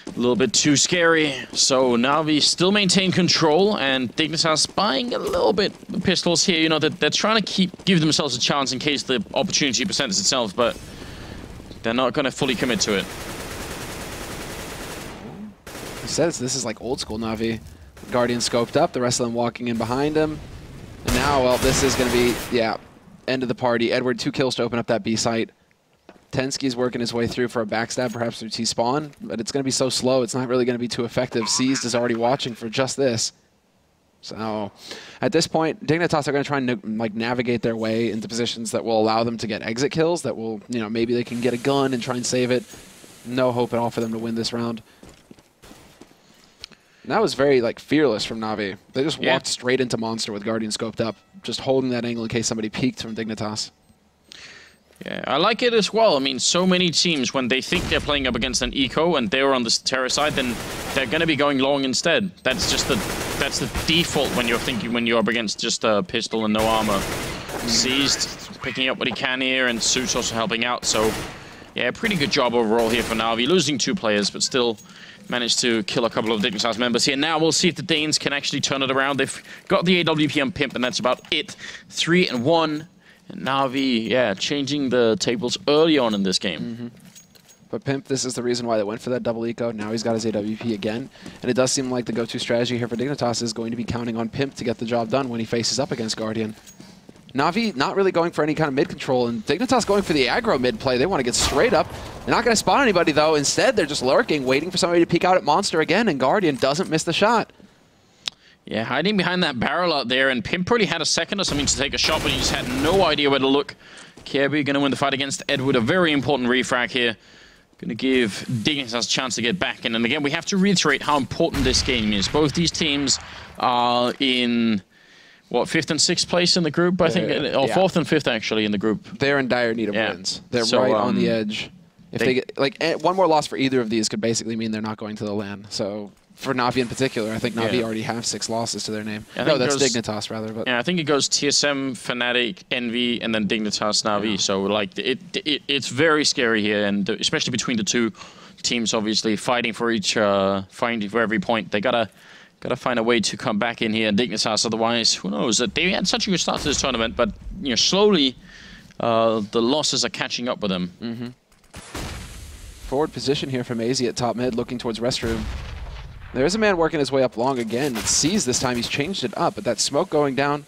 a little bit too scary. So NaVi still maintain control, and Dignitas buying a little bit of pistols here. You know, they're trying to give themselves a chance in case the opportunity presents itself, but they're not going to fully commit to it. He says this is like old school NaVi. Guardian scoped up, the rest of them walking in behind him. And now, well, this is going to be, yeah, end of the party. Edward, 2 kills to open up that B site. Tensky's working his way through for a backstab, perhaps through T-spawn, but it's going to be so slow, it's not really going to be too effective. Seized is already watching for just this. So, at this point, Dignitas are going to try and like navigate their way into positions that will allow them to get exit kills, that will, you know, maybe they can get a gun and try and save it. No hope at all for them to win this round. And that was very, like, fearless from NaVi. They just walked straight into Monster with Guardian scoped up, just holding that angle in case somebody peeked from Dignitas. Yeah, I like it as well. I mean, so many teams, when they think they're playing up against an eco and they're on the terror side, then they're going to be going long instead. That's just that's the default when you're up against just a pistol and no armor. Seized, picking up what he can here, and Suit's also helping out. So, yeah, pretty good job overall here for NaVi. Losing 2 players, but still managed to kill a couple of Dignitas members here. Now we'll see if the Danes can actually turn it around. They've got the AWP on Pimp, and that's about it. 3-1. And NaVi, yeah, changing the tables early on in this game. But Pimp, this is the reason why they went for that double eco. Now he's got his AWP again. And it does seem like the go-to strategy here for Dignitas is going to be counting on Pimp to get the job done when he faces up against Guardian. NaVi not really going for any kind of mid control, and Dignitas going for the aggro mid play. They want to get straight up. They're not going to spot anybody, though. Instead, they're just lurking, waiting for somebody to peek out at Monster again, and Guardian doesn't miss the shot. Yeah, hiding behind that barrel out there, and Pimp probably had a second or something to take a shot, but he just had no idea where to look. Kirby going to win the fight against Edward. A very important refrag here. Going to give Dignitas a chance to get back in. And again, we have to reiterate how important this game is. Both these teams are in, what, 5th and 6th place in the group, I think? Or 4th and 5th, actually, in the group. They're in dire need of wins. They're right on the edge. If they get, like, one more loss for either of these could basically mean they're not going to the LAN. So for NaVi in particular. I think NaVi already have 6 losses to their name. No, that's Dignitas rather. But yeah, I think it goes TSM, Fnatic, NaVi, and then Dignitas, NaVi. Yeah. So like it's very scary here, and especially between the two teams, obviously fighting for fighting for every point. They gotta find a way to come back in here. And Dignitas, otherwise, who knows? They had such a good start to this tournament, but slowly the losses are catching up with them. Mm-hmm. Forward position here from AZ at top mid, looking towards restroom. There's a man working his way up long again. It sees this time he's changed it up, but that smoke going down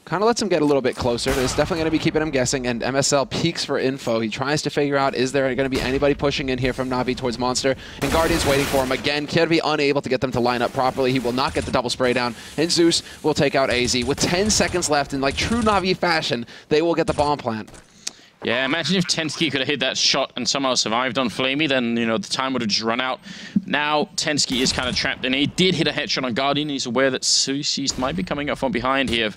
kind of lets him get a little bit closer. It's definitely going to be keeping him guessing, and MSL peeks for info. He tries to figure out, is there going to be anybody pushing in here from NaVi towards Monster? And Guardian's waiting for him again. Kirby unable to get them to line up properly. He will not get the double spray down, and Zeus will take out AZ. With 10 seconds left, in like true NaVi fashion, they will get the bomb plant. Yeah, imagine if Tensky could have hit that shot and somehow survived on Flamey, then, the time would have just run out. Now, Tensky is kind of trapped, and he did hit a headshot on Guardian. He's aware that Seized might be coming up from behind here.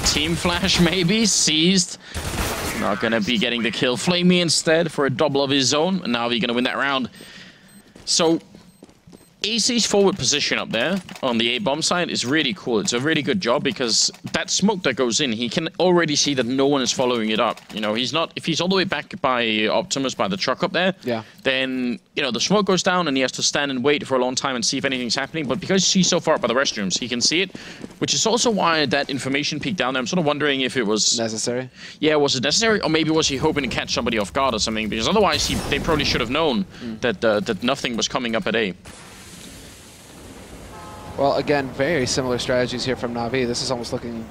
Team Flash, maybe. Seized. Not going to be getting the kill. Flamey instead for a double of his own, and now he's going to win that round. So, AC's forward position up there on the A-bomb side is really cool. It's a really good job because that smoke that goes in, he can already see that no one is following it up. He's not, if he's all the way back by Optimus, by the truck up there, then, the smoke goes down and he has to stand and wait for a long time and see if anything's happening. But because he's so far up by the restrooms, he can see it, which is also why that information peaked down there. I'm sort of wondering if it was necessary. Yeah, was it necessary? Or maybe was he hoping to catch somebody off guard or something? Because otherwise, they probably should have known that nothing was coming up at A. Well, again, very similar strategies here from NaVi. This is almost looking,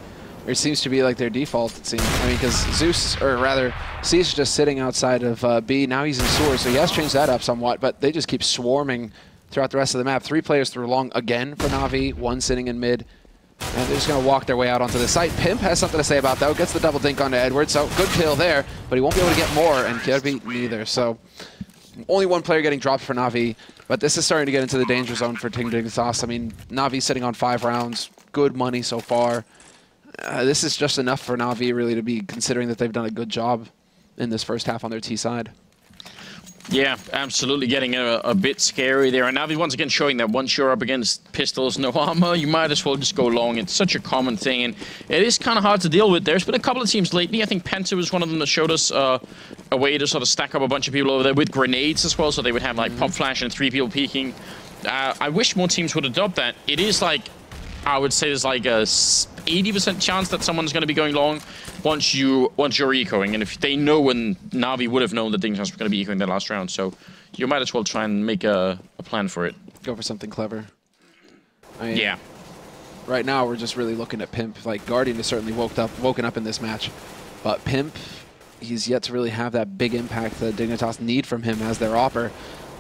it seems to be like their default, it seems. I mean, because Zeus, or rather, C's just sitting outside of B. Now he's in sewer, so he has changed that up somewhat, but they just keep swarming throughout the rest of the map. 3 players through long again for NaVi, 1 sitting in mid. And they're just going to walk their way out onto the site. Pimp has something to say about that. Gets the double dink onto Edward, so good kill there, but he won't be able to get more, and Kirby neither. So only 1 player getting dropped for NaVi, but this is starting to get into the danger zone for Team Dignitas. I mean, NaVi sitting on 5 rounds, good money so far. This is just enough for NaVi really to be considering that they've done a good job in this first half on their T side. Yeah, absolutely getting a bit scary there. And NaVi once again showing that once you're up against pistols, no armor, you might as well just go long. It's such a common thing, and it is kind of hard to deal with. There's been a couple of teams lately. I think Penta was one of them that showed us a way to sort of stack up a bunch of people over there with grenades as well, so they would have like pop flash and 3 people peeking. I wish more teams would adopt that. It is like, I would say there's like a 80% chance that someone's going to be going long once you're ecoing, and if they know, when NaVi would have known that Dignitas was going to be ecoing that last round, so you might as well try and make a plan for it. Go for something clever. I mean, yeah. Right now we're just really looking at Pimp. Like, Guardian has certainly woken up in this match, but Pimp, he's yet to really have that big impact that Dignitas need from him as their opper.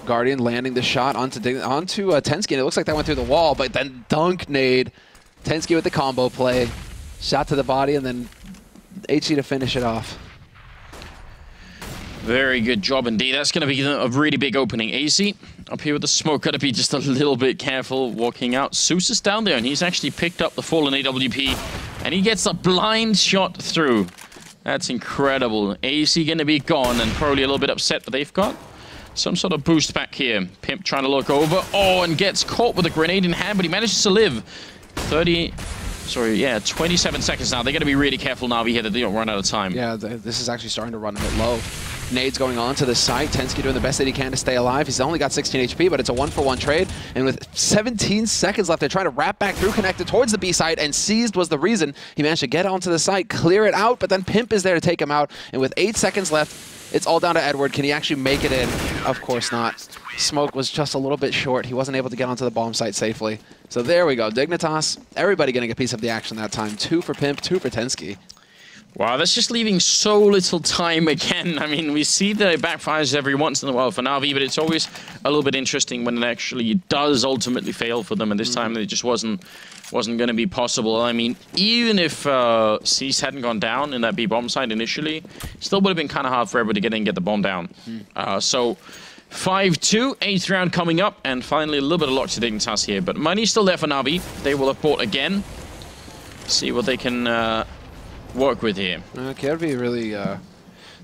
Guardian landing the shot onto Tensky, and it looks like that went through the wall, but then dunk nade. Tensky with the combo play. Shot to the body, and then HC to finish it off. Very good job indeed. That's going to be a really big opening. AC up here with the smoke. Got to be just a little bit careful walking out. Zeus is down there, and he's actually picked up the fallen AWP, and he gets a blind shot through. That's incredible. AC going to be gone, and probably a little bit upset, but they've got some sort of boost back here. Pimp trying to look over. Oh, and gets caught with a grenade in hand, but he manages to live. 27 seconds now. They're going to be really careful now here that they don't run out of time. Yeah, this is actually starting to run a bit low. Nades going on to the site. Tensky doing the best that he can to stay alive. He's only got 16 HP, but it's a 1-for-1 trade. And with 17 seconds left, they're trying to wrap back through, connected towards the B site, and Seized was the reason he managed to get onto the site, clear it out, but then Pimp is there to take him out. And with 8 seconds left, it's all down to Edward. Can he actually make it in? Of course not. Smoke was just a little bit short. He wasn't able to get onto the bomb site safely. So there we go. Dignitas, everybody getting a piece of the action that time. 2 for Pimp, 2 for Tensky. Wow, that's just leaving so little time again. I mean, we see that it backfires every once in a while for NaVi, but it's always a little bit interesting when it actually does ultimately fail for them. And this time it just wasn't going to be possible. I mean, even if Cease hadn't gone down in that B bomb site initially, it still would have been kind of hard for everybody to get in and get the bomb down. So 5-2, 8th round coming up, and finally a little bit of luck to Dignitas here. But money's still there for NaVi. They will have bought again. See what they can work with here. Kirby really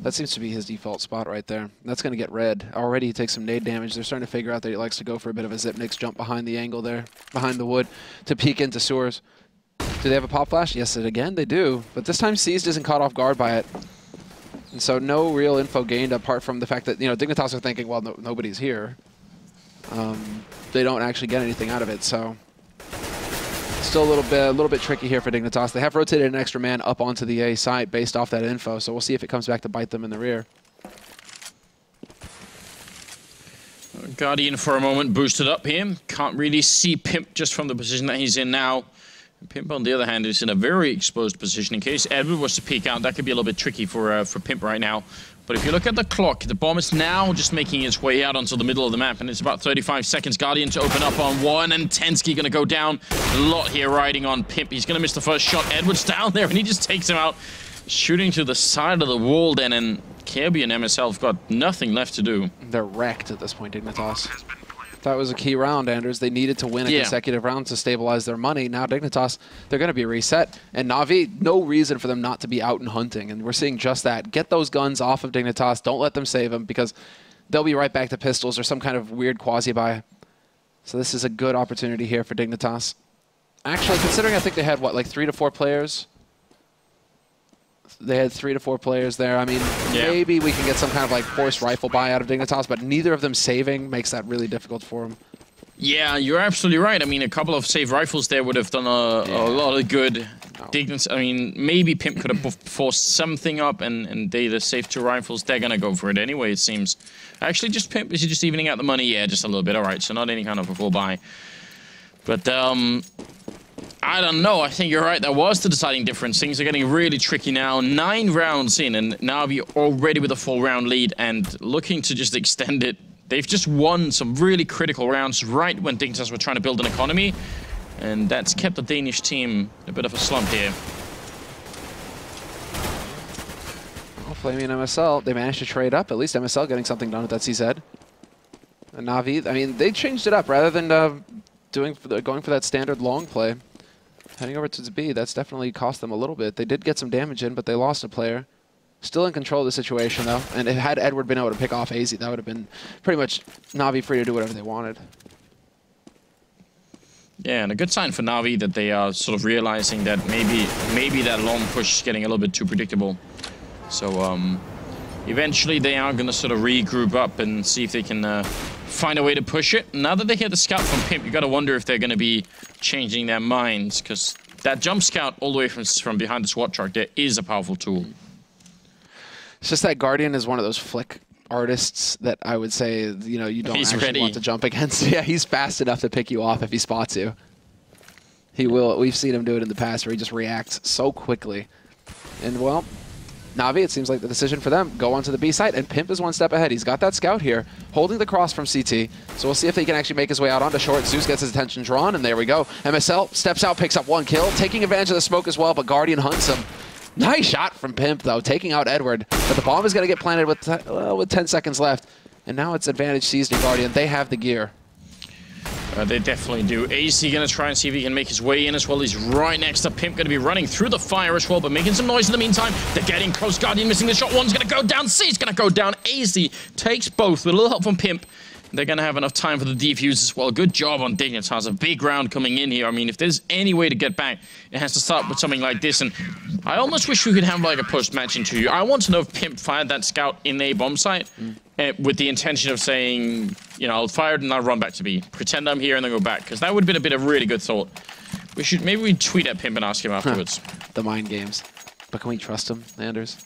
That seems to be his default spot right there. That's going to get red. Already he takes some nade damage. They're starting to figure out that he likes to go for a bit of a Zipnix jump behind the angle there, behind the wood, to peek into sewers. Do they have a pop flash? Yes, again, they do. But this time Seized isn't caught off guard by it. And so no real info gained apart from the fact that, you know, Dignitas are thinking, well, nobody's here. They don't actually get anything out of it, so still a little bit tricky here for Dignitas. They have rotated an extra man up onto the A site based off that info, so we'll see if it comes back to bite them in the rear. Guardian for a moment boosted up here. Can't really see Pimp just from the position that he's in now. Pimp, on the other hand, is in a very exposed position. In case Edward was to peek out, that could be a little bit tricky for Pimp right now. But if you look at the clock, the bomb is now just making its way out onto the middle of the map, and it's about 35 seconds. Guardian to open up on one, and Tensky going to go down. A lot here riding on Pimp. He's going to miss the first shot. Edward's down there, and he just takes him out, shooting to the side of the wall then, and Kirby and MSL have got nothing left to do. They're wrecked at this point, Dignitas. That was a key round, Anders. They needed to win a consecutive round to stabilize their money. Now Dignitas, they're going to be reset. And NaVi, no reason for them not to be out and hunting. And we're seeing just that. Get those guns off of Dignitas. Don't let them save them, because they'll be right back to pistols or some kind of weird quasi-buy. So this is a good opportunity here for Dignitas. Actually, considering I think they had, what, like 3 to 4 players? They had 3 to 4 players there. I mean, maybe we can get some kind of like forced rifle buy out of Dignitas, but neither of them saving makes that really difficult for them. Yeah, you're absolutely right. I mean, a couple of save rifles there would have done a lot of good. Dignitas, I mean, maybe Pimp could have forced something up, and they the save 2 rifles. They're gonna go for it anyway, it seems. Actually, just Pimp, is he just evening out the money? Yeah, just a little bit. All right, so not any kind of a full buy. But I don't know. I think you're right. That was the deciding difference. Things are getting really tricky now. 9 rounds in, and NaVi already with a 4-round lead and looking to just extend it. They've just won some really critical rounds right when Dignitas were trying to build an economy, and that's kept the Danish team in a bit of a slump here. Well, Flamey and MSL, they managed to trade up. At least MSL getting something done with that CZ. And NaVi, I mean, they changed it up rather than going for that standard long play. Heading over to B, that's definitely cost them a little bit. They did get some damage in, but they lost a player. Still in control of the situation, though. And had Edward been able to pick off AZ, that would have been pretty much NaVi free to do whatever they wanted. Yeah, and a good sign for NaVi that they are sort of realizing that maybe that long push is getting a little bit too predictable. So eventually they are going to sort of regroup up and see if they can find a way to push it. Now that they hit the scout from Pimp, you got to wonder if they're going to be changing their minds, because that jump scout all the way from behind the SWAT truck there is a powerful tool. It's just that Guardian is one of those flick artists that I would say, you know, you don't actually want to jump against. Yeah, he's fast enough to pick you off if he spots you. He will. We've seen him do it in the past where he just reacts so quickly. And, well, NaVi, it seems like the decision for them, go onto the B site, and Pimp is 1 step ahead. He's got that scout here, holding the cross from CT. So we'll see if he can actually make his way out onto short. Zeus gets his attention drawn, and there we go. MSL steps out, picks up 1 kill, taking advantage of the smoke as well, but Guardian hunts him. Nice shot from Pimp, though, taking out Edward. But the bomb is going to get planted with 10 seconds left. And now it's advantage seized to Guardian. They have the gear. They definitely do. AC going to try and see if he can make his way in as well. He's right next to Pimp, going to be running through the fire as well, but making some noise in the meantime. They're getting close. Guardian missing the shot. One's going to go down. C's going to go down. AC takes both with a little help from Pimp. They're going to have enough time for the defuse as well. Good job on Dignitas. A big round coming in here. I mean, if there's any way to get back, it has to start with something like this. And I almost wish we could have like a post-match interview. I want to know if Pimp fired that scout in a bomb site with the intention of saying, you know, I'll fire it and I'll run back to B. Pretend I'm here and then go back. Because that would have been a bit of really good thought. Maybe we tweet at Pimp and ask him afterwards. The mind games. But can we trust him, Anders?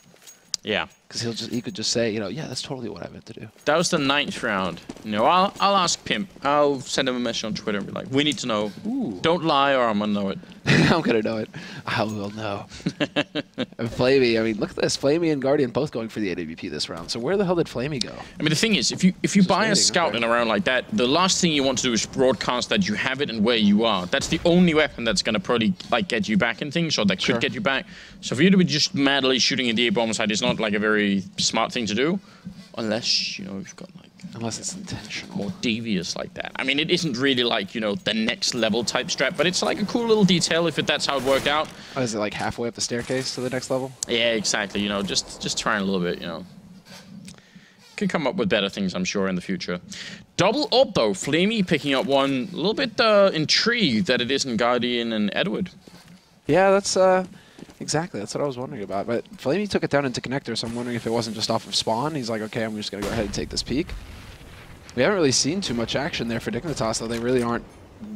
Yeah. Because he could just say, you know, yeah, that's totally what I meant to do. That was the 9th round. You know, I'll ask Pimp. I'll send him a message on Twitter and be like, we need to know. Ooh. Don't lie or I'm gonna know it. I'm gonna know it. I will know. And Flamey, I mean, look at this. Flamey and Guardian both going for the AWP this round. So where the hell did Flamey go? I mean, the thing is, if you buy a scout in a round like that, the last thing you want to do is broadcast that you have it and where you are. That's the only weapon that's gonna probably like get you back in things, or that could get you back. So for you to be just madly shooting in the A-bomb side is not like a very smart thing to do, unless, you know, you've got like Unless it's intentional. more devious like that. I mean, it isn't really like, you know, the next level type strat, but it's like a cool little detail if that's how it worked out. Oh, is it like halfway up the staircase to the next level? Yeah, exactly. You know, just trying a little bit, you know. Could come up with better things, I'm sure, in the future. Double up, though. Flamey picking up one. A little bit intrigued that it isn't Guardian and Edward. Yeah, that's exactly. That's what I was wondering about. But Flamey took it down into connector, so I'm wondering if it wasn't just off of spawn. He's like, okay, I'm just going to go ahead and take this peek. We haven't really seen too much action there for Dignitas, though. They really aren't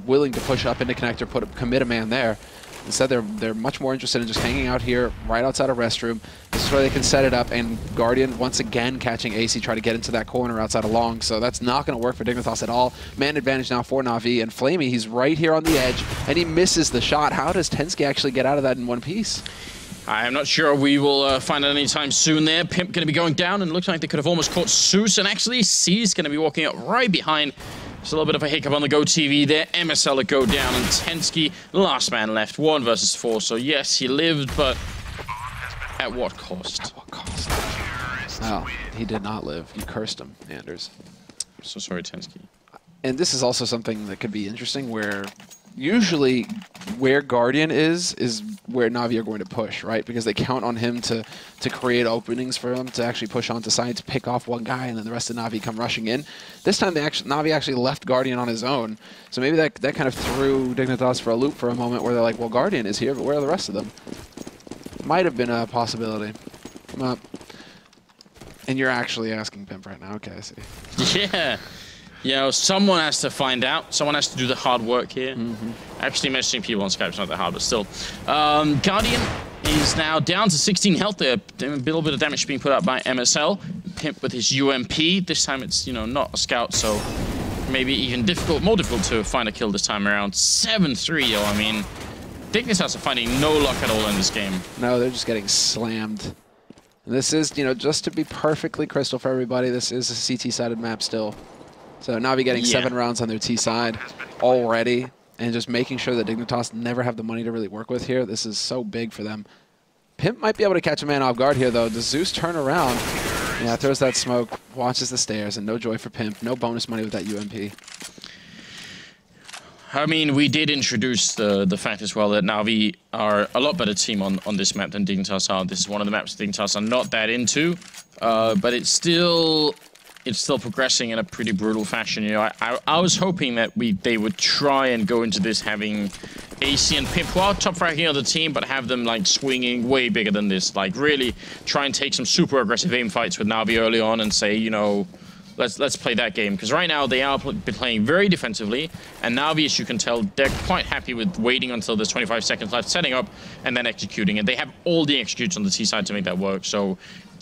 willing to push up into connector, commit a man there. Instead, they're much more interested in just hanging out here right outside of restroom. This is where they can set it up, and Guardian once again catching AC, try to get into that corner outside of long. So that's not going to work for Dignitas at all. Man advantage now for NaVi, and Flamey, he's right here on the edge, and he misses the shot. How does Tensky actually get out of that in one piece? I'm not sure we will find it anytime soon there. Pimp going to be going down, and it looks like they could have almost caught Zeus, and actually C's going to be walking up right behind. Just a little bit of a hiccup on the Go TV there. MSL go down, and Tensky, last man left, 1 versus 4. So yes, he lived, but at what cost? At what cost? Well, he did not live. You cursed him, Anders. So sorry, Tensky. And this is also something that could be interesting, where usually where Guardian is where NaVi are going to push, right? Because they count on him to create openings for them to actually push onto sides, pick off one guy, and then the rest of NaVi come rushing in. This time, NaVi actually left Guardian on his own. So maybe that kind of threw Dignitas for a loop for a moment where they're like, well, Guardian is here, but where are the rest of them? Might have been a possibility. And you're actually asking Pimp right now. Okay, I see. Yeah. You know, someone has to find out. Someone has to do the hard work here. Mm-hmm. Actually, messaging people on Skype's not that hard, but still. Guardian is now down to 16 health there. A little bit of damage being put out by MSL. Pimp with his UMP. This time it's, you know, not a scout, so maybe even more difficult to find a kill this time around. 7-3, yo. I mean, Dignitas are finding no luck at all in this game. No, they're just getting slammed. And this is, you know, just to be perfectly crystal for everybody, this is a CT-sided map still. So NaVi getting 7 rounds on their T side already, and just making sure that Dignitas never have the money to really work with here. This is so big for them. Pimp might be able to catch a man off guard here, though. Does Zeus turn around? Yeah, throws that smoke, watches the stairs, and no joy for Pimp. No bonus money with that UMP. I mean, we did introduce the fact as well that NaVi are a lot better team on this map than Dignitas are. This is one of the maps Dignitas are not that into, but it's still progressing in a pretty brutal fashion. You know, I was hoping that they would try and go into this having AC and Pimp, who are top fragging on the team, but have them like swinging way bigger than this. Like really try and take some super aggressive aim fights with NaVi early on and say, you know, let's play that game. Because right now they are playing very defensively, and NaVi, as you can tell, they're quite happy with waiting until there's 25 seconds left, setting up, and then executing. And they have all the executes on the T side to make that work. So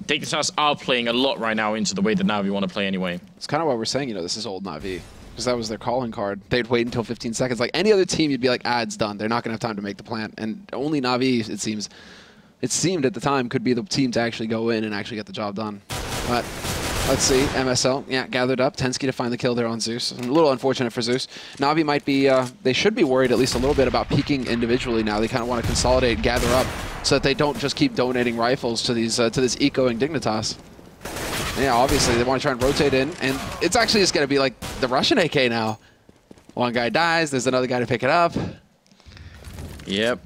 Dignitas are playing a lot right now into the way that NaVi want to play anyway. It's kind of why we're saying, you know, this is old NaVi. Because that was their calling card. They'd wait until 15 seconds. Like any other team, you'd be like, it's done. They're not going to have time to make the plant. And only NaVi, it seemed at the time, could be the team to actually go in and actually get the job done. But let's see. MSL, yeah, gathered up. Tensky to find the kill there on Zeus. A little unfortunate for Zeus. NaVi might be, they should be worried at least a little bit about peeking individually now. They kind of want to consolidate, gather up, so that they don't just keep donating rifles to these to this ecoing Dignitas. Yeah, obviously they want to try and rotate in, and it's actually just going to be like the Russian AK now. One guy dies, there's another guy to pick it up. Yep.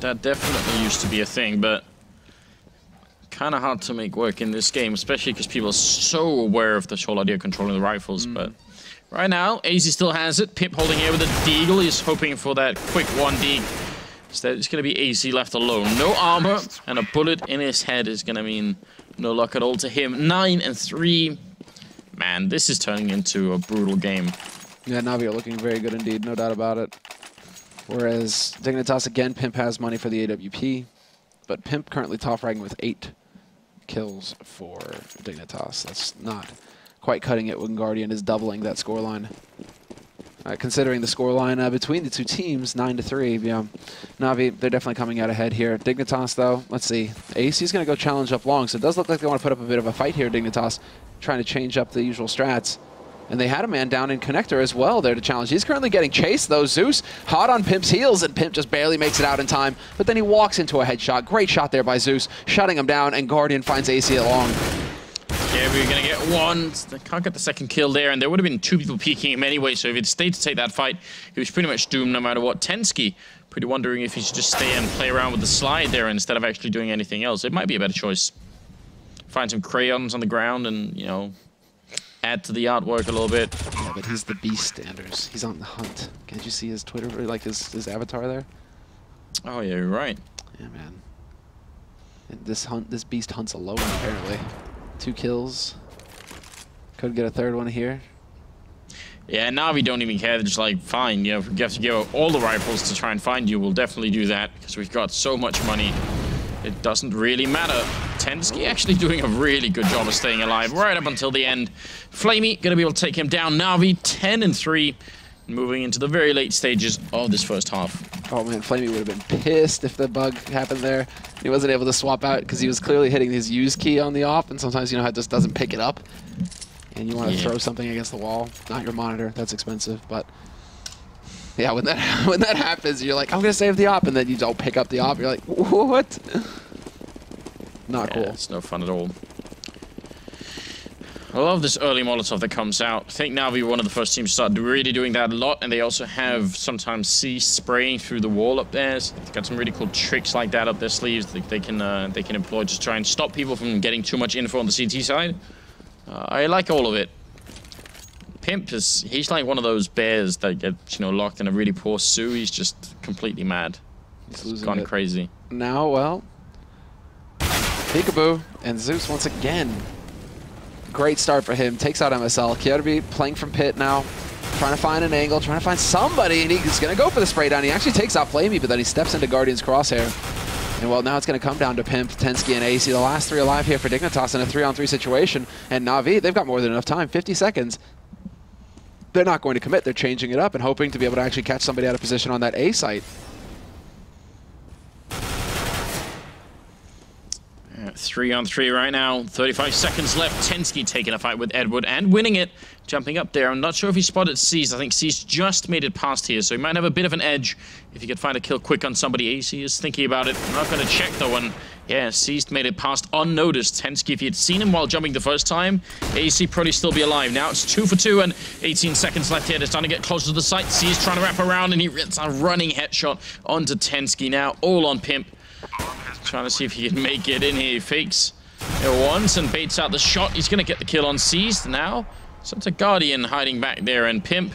That definitely used to be a thing, but kind of hard to make work in this game, especially because people are so aware of this whole idea of controlling the rifles. But right now, AZ still has it. Pip holding here with a deagle. He's hoping for that quick 1D. Instead, it's going to be AZ left alone. No armor, and a bullet in his head is going to mean no luck at all to him. 9-3. Man, this is turning into a brutal game. Yeah, NaVi are looking very good indeed, no doubt about it. Whereas Dignitas, again, Pimp has money for the AWP, but Pimp currently top fragging with 8 kills for Dignitas. That's not quite cutting it when Guardian is doubling that scoreline. Considering the scoreline between the two teams, 9-3, yeah, NaVi, they're definitely coming out ahead here. Dignitas, though, let's see. AC is going to go challenge up long, so it does look like they want to put up a bit of a fight here, Dignitas, trying to change up the usual strats. And they had a man down in connector as well there to challenge. He's currently getting chased, though. Zeus hot on Pimp's heels, and Pimp just barely makes it out in time. But then he walks into a headshot. Great shot there by Zeus, shutting him down, and Guardian finds AC at long. Yeah, we're gonna get one. They can't get the second kill there, and there would have been 2 people peeking him anyway, so if he'd stayed to take that fight, he was pretty much doomed no matter what. Tensky, pretty wondering if he should just stay and play around with the slide there instead of actually doing anything else. It might be a better choice. Find some crayons on the ground and, you know, add to the artwork a little bit. Yeah, but he's the beast, Anders. He's on the hunt. Can't you see his Twitter, or like his avatar there? Oh, yeah, you're right. Yeah, man. And this beast hunts alone, apparently. 2 kills. Could get a 3rd one here. Yeah, NaVi don't even care. They're just like, fine, you know, if we have to give up all the rifles to try and find you, we'll definitely do that, because we've got so much money. It doesn't really matter. Tensky actually doing a really good job of staying alive right up until the end. Flamey gonna be able to take him down. NaVi 10-3, moving into the very late stages of this first half. Oh man, Flamey would have been pissed if the bug happened there. He wasn't able to swap out because he was clearly hitting his use key on the off, and sometimes, you know, it just doesn't pick it up. And you want to throw something against the wall, not your monitor. That's expensive, but yeah, when that happens, you're like, I'm gonna save the op, and then you don't pick up the op. You're like, what? Not cool. It's no fun at all. I love this early Molotov that comes out. I think NaVi were one of the first teams to start really doing that a lot, and they also have sometimes C spraying through the wall up there. So they've got some really cool tricks like that up their sleeves that they can employ to try and stop people from getting too much info on the CT side. I like all of it. Pimp he's like one of those bears that get, you know, locked in a really poor zoo. He's just completely mad. He's gone crazy. Now, well, peekaboo, and Zeus once again. Great start for him. Takes out MSL. Kyotobi playing from pit now. Trying to find an angle, trying to find somebody, and he's going to go for the spray down. He actually takes out Flamey, but then he steps into Guardian's crosshair. And well, now it's going to come down to Pimp, Tensky, and AC. The last 3 alive here for Dignitas in a 3-on-3 situation. And NaVi, they've got more than enough time. 50 seconds. They're not going to commit. They're changing it up and hoping to be able to actually catch somebody out of position on that A site. 3-on-3 right now. 35 seconds left. Tensky taking a fight with Edward and winning it. Jumping up there. I'm not sure if he spotted Seized. I think Seized just made it past here, so he might have a bit of an edge if he could find a kill quick on somebody. AC is thinking about it. I'm not going to check though. And yeah, Seized made it past unnoticed. Tensky, if he had seen him while jumping the first time, AC probably still be alive. Now it's 2 for 2 and 18 seconds left here. They're starting to get closer to the site. Seized trying to wrap around, and he gets a running headshot onto Tensky now. All on Pimp. Trying to see if he can make it in here. He fakes it once and baits out the shot. He's going to get the kill on Seized now. So it's a Guardian hiding back there, and Pimp,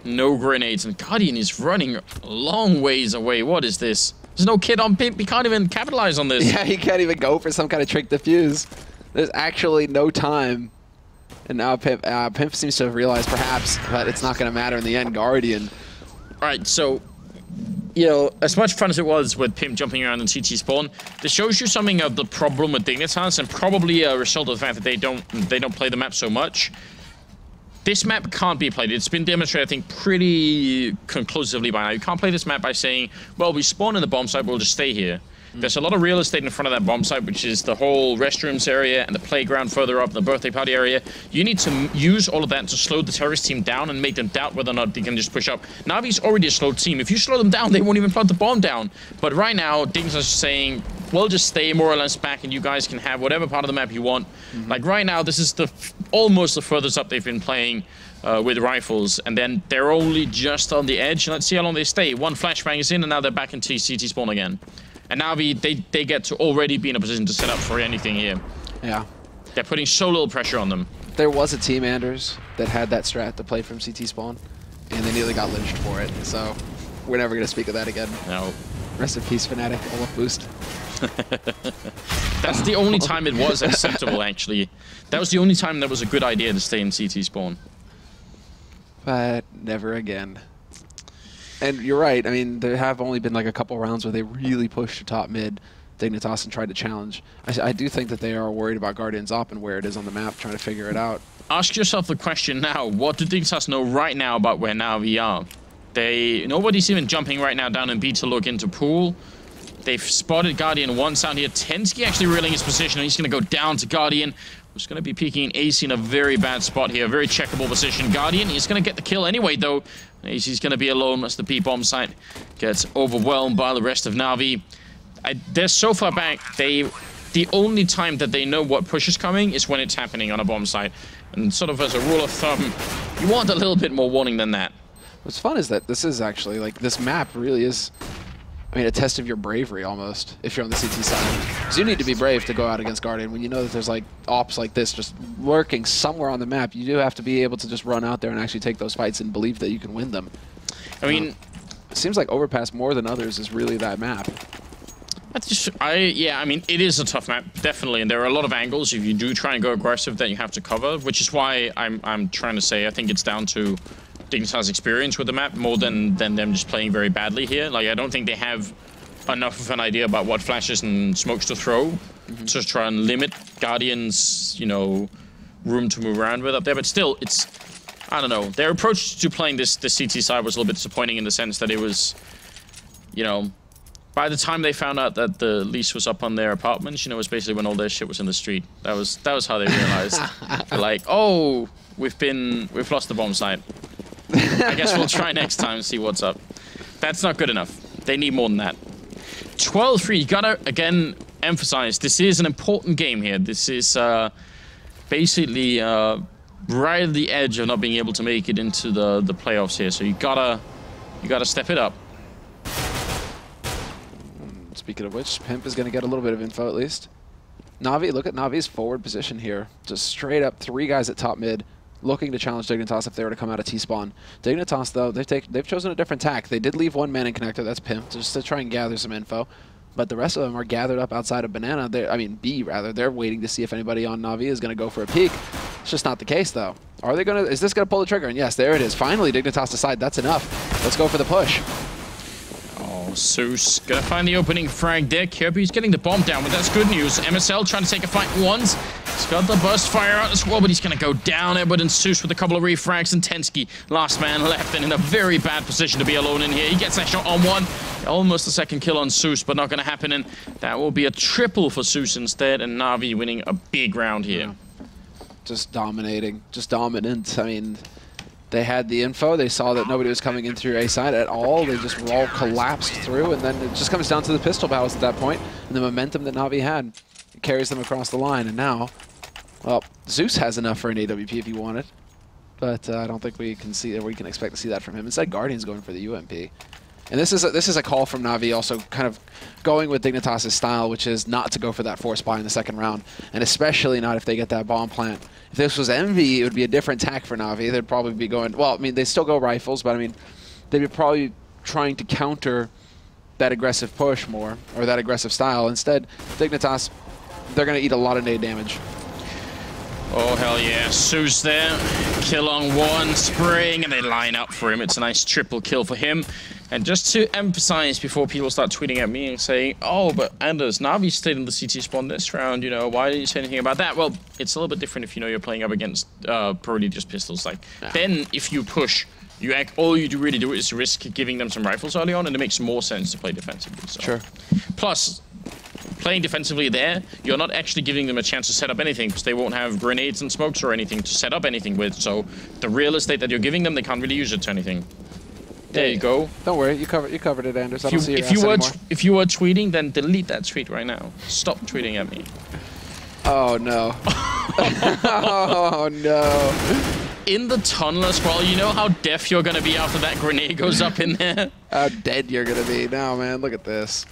no grenades. And Guardian is running a long ways away. What is this? There's no kid on Pimp. He can't even capitalize on this. Yeah, he can't even go for some kind of trick defuse. There's actually no time. And now Pimp seems to have realized perhaps that it's not going to matter in the end. Guardian. All right, so, you know, as much fun as it was with Pimp jumping around in CT spawn, this shows you something of the problem with Dignitas, and probably a result of the fact that they don't play the map so much. This map can't be played. It's been demonstrated, I think, pretty conclusively by now. You can't play this map by saying, well, we spawn in the bomb site, we'll just stay here. There's a lot of real estate in front of that bomb site, which is the whole restrooms area and the playground further up, the birthday party area. You need to use all of that to slow the terrorist team down and make them doubt whether or not they can just push up. NaVi's already a slow team. If you slow them down, they won't even plant the bomb down. But right now, Dignitas is saying, we'll just stay more or less back and you guys can have whatever part of the map you want. Like right now, this is almost the furthest up they've been playing with rifles, and then they're only just on the edge. Let's see how long they stay. One flashbang is in, and now they're back into CT spawn again. And NaVi, they get to already be in a position to set up for anything here. Yeah. They're putting so little pressure on them. There was a team, Anders, that had that strat to play from CT spawn, and they nearly got lynched for it. So we're never going to speak of that again. No. Rest in peace, Fnatic. Olaf Boost. That's the only time it was acceptable, actually. That was the only time that was a good idea to stay in CT spawn. But never again. And you're right. I mean, there have only been like a couple rounds where they really pushed to top mid Dignitas and tried to challenge. I do think that they are worried about Guardians up and where it is on the map, trying to figure it out. Ask yourself the question now. What do Dignitas know right now about where NaVi are? Nobody's even jumping right now down in B to look into pool. They've spotted Guardian once out here. Tensky actually reeling his position, and he's going to go down to Guardian, who's going to be peeking AC in a very bad spot here. Very checkable position. Guardian is going to get the kill anyway, though. AC's going to be alone as the B-bomb site gets overwhelmed by the rest of NaVi. They're so far back, they the only time that they know what push is coming is when it's happening on a bomb site. And sort of as a rule of thumb, you want a little bit more warning than that. What's fun is that this is actually, like, this map really is, I mean, a test of your bravery almost, if you're on the CT side. Because you need to be brave to go out against Guardian. When you know that there's, like, ops like this just lurking somewhere on the map, you do have to be able to just run out there and actually take those fights and believe that you can win them. I mean, it seems like Overpass more than others is really that map. Yeah, I mean, it is a tough map, definitely, and there are a lot of angles. If you do try and go aggressive, that you have to cover, which is why I'm trying to say I think it's down to Dignitas' experience with the map more than them just playing very badly here. Like, I don't think they have enough of an idea about what flashes and smokes to throw to try and limit Guardians', you know, room to move around with up there. But still, it's, I don't know. Their approach to playing the CT side was a little bit disappointing in the sense that it was, you know, by the time they found out that the lease was up on their apartments, you know, it was basically when all their shit was in the street. That was how they realized. They're like, oh, we've lost the bomb site. I guess we'll try next time and see what's up. That's not good enough. They need more than that. 12-3. You gotta again emphasize this is an important game here. This is basically right at the edge of not being able to make it into the playoffs here. So you gotta step it up. Speaking of which, Pimp is going to get a little bit of info at least. NaVi, look at NaVi's forward position here. Just straight up 3 guys at top mid, looking to challenge Dignitas if they were to come out of T-spawn. Dignitas, though, they've chosen a different tack. They did leave 1 man in connector, that's Pimp, just to try and gather some info. But the rest of them are gathered up outside of Banana. B, rather. They're waiting to see if anybody on NaVi is going to go for a peek. It's just not the case, though. Are they going to? Is this going to pull the trigger? And yes, there it is. Finally, Dignitas decide that's enough. Let's go for the push. Zeus gonna find the opening frag there. Kirby's getting the bomb down, but that's good news. MSL trying to take a fight once. He's got the burst fire out as well, but he's gonna go down. Edward and Zeus with a couple of refrags, and Tensky, last man left, and in a very bad position to be alone in here. He gets that shot on one. Almost a second kill on Zeus, but not gonna happen, and that will be a triple for Zeus instead, and NaVi winning a big round here. Just dominating, just dominant. I mean, they had the info. They saw that nobody was coming in through A side at all. They just all collapsed through, and then it just comes down to the pistol battles at that point, and the momentum that NaVi had carries them across the line. And now, well, Zeus has enough for an AWP if he wanted, but I don't think we can expect to see that from him. Instead, Guardian's going for the UMP. And this is a call from NaVi, also kind of going with Dignitas' style, which is not to go for that force buy in the second round, and especially not if they get that bomb plant. If this was Envy, it would be a different tack for NaVi. They'd probably be going, well, I mean, they still go rifles, but I mean, they'd be probably trying to counter that aggressive push more, or that aggressive style. Instead, Dignitas, they're going to eat a lot of nade damage. Oh, hell yeah. Zeus there. Kill on one, spraying, and they line up for him. It's a nice triple kill for him. And just to emphasize before people start tweeting at me and saying, oh, but Anders, NaVi stayed in the CT spawn this round, you know, why didn't you say anything about that? Well, it's a little bit different if you know you're playing up against probably just pistols. Like, then if you push, all you really do is risk giving them some rifles early on, and it makes more sense to play defensively. So. Sure. Plus, playing defensively there, you're not actually giving them a chance to set up anything, because they won't have grenades and smokes or anything to set up anything with. So the real estate that you're giving them, they can't really use it to anything. There you go. Don't worry, you covered it, Anders. I don't see your ass anymore. anymore. If you were tweeting, then delete that tweet right now. Stop tweeting at me. Oh no. Oh no. In the tunnel as well, you know how deaf you're gonna be after that grenade goes up in there? How dead you're gonna be. No, man, look at this.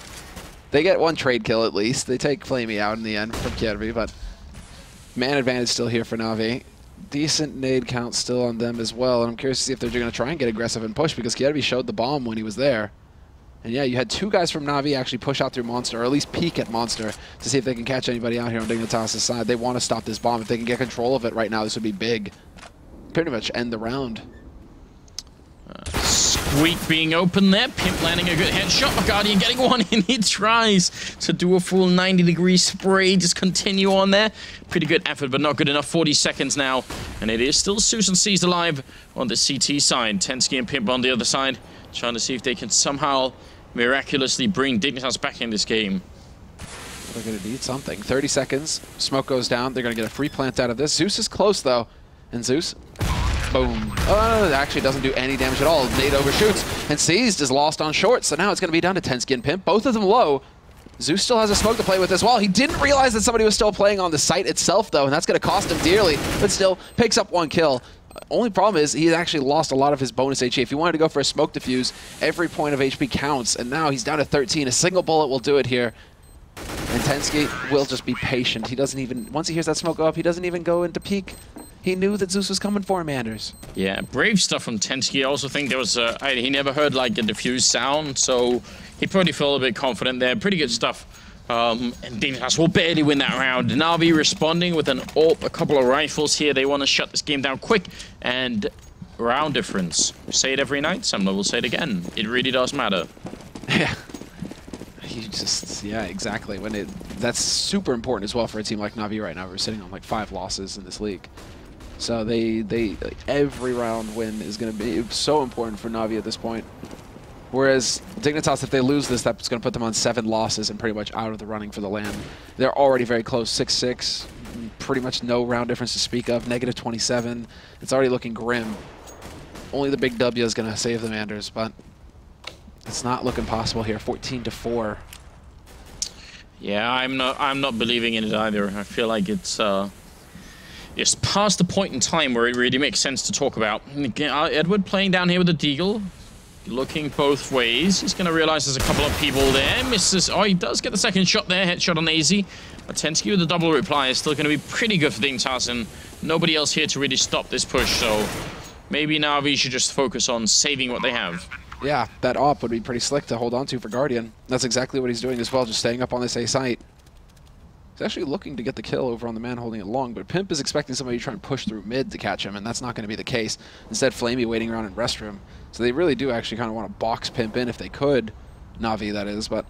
They get 1 trade kill at least. They take Flamey out in the end from Kirby, but man advantage still here for NaVi. Decent nade count still on them as well, and I'm curious to see if they're going to try and get aggressive and push, because Kirby showed the bomb when he was there. And yeah, you had 2 guys from NaVi actually push out through Monster, or at least peek at Monster, to see if they can catch anybody out here on Dignitas' side. They want to stop this bomb. If they can get control of it right now, this would be big. Pretty much end the round. Squeak being open there, Pimp landing a good headshot, but Guardian getting one in. He tries to do a full 90-degree spray, just continue on there. Pretty good effort, but not good enough. 40 seconds now, and it is still Zeus and C's alive on the CT side. Tensky and Pimp on the other side, trying to see if they can somehow miraculously bring Dignitas back in this game. They're going to need something. 30 seconds, smoke goes down. They're going to get a free plant out of this. Zeus is close, though, and Zeus... boom. Oh, it actually doesn't do any damage at all. Nade overshoots, and Seized is lost on short, so now it's going to be down to Tensky and Pimp. Both of them low. Zeus still has a smoke to play with as well. He didn't realize that somebody was still playing on the site itself, though, and that's going to cost him dearly, but still picks up 1 kill. Only problem is he actually lost a lot of his bonus HP. If he wanted to go for a smoke defuse, every point of HP counts, and now he's down to 13. A single bullet will do it here. And Tensky will just be patient. He doesn't even, once he hears that smoke go up, he doesn't even go into peek. He knew that Zeus was coming for him, Anders. Yeah, brave stuff from Tensky. I also think there was, he never heard like a diffuse sound, so he probably felt a bit confident there. Pretty good stuff. And Dignitas will barely win that round. NaVi responding with an AWP, a couple of rifles here. They want to shut this game down quick. And round difference. We say it every night, some will say it again. It really does matter. Yeah. Yeah, exactly. That's super important as well for a team like NaVi right now. We're sitting on like 5 losses in this league. So like, every round win is going to be so important for NaVi at this point. Whereas Dignitas, if they lose this, that's going to put them on 7 losses and pretty much out of the running for the LAN. They're already very close, 6-6, pretty much no round difference to speak of, -27. It's already looking grim. Only the big W is going to save them, Anders, but it's not looking possible here. 14-4. Yeah, I'm not believing in it either. I feel like it's past the point in time where it really makes sense to talk about. Edward playing down here with the Deagle. Looking both ways. He's going to realize there's a couple of people there. Misses. Oh, he does get the second shot there. Headshot on AZ. Tensky with the double reply is still going to be pretty good for Dignitas, and nobody else here to really stop this push. So maybe NaVi should just focus on saving what they have. Yeah, that AWP would be pretty slick to hold on to for Guardian. That's exactly what he's doing as well, just staying up on this A site. He's actually looking to get the kill over on the man holding it long, but Pimp is expecting somebody to try and push through mid to catch him, and that's not going to be the case. Instead, Flamey waiting around in restroom. So they really do actually kind of want to box Pimp in if they could. NaVi, that is, but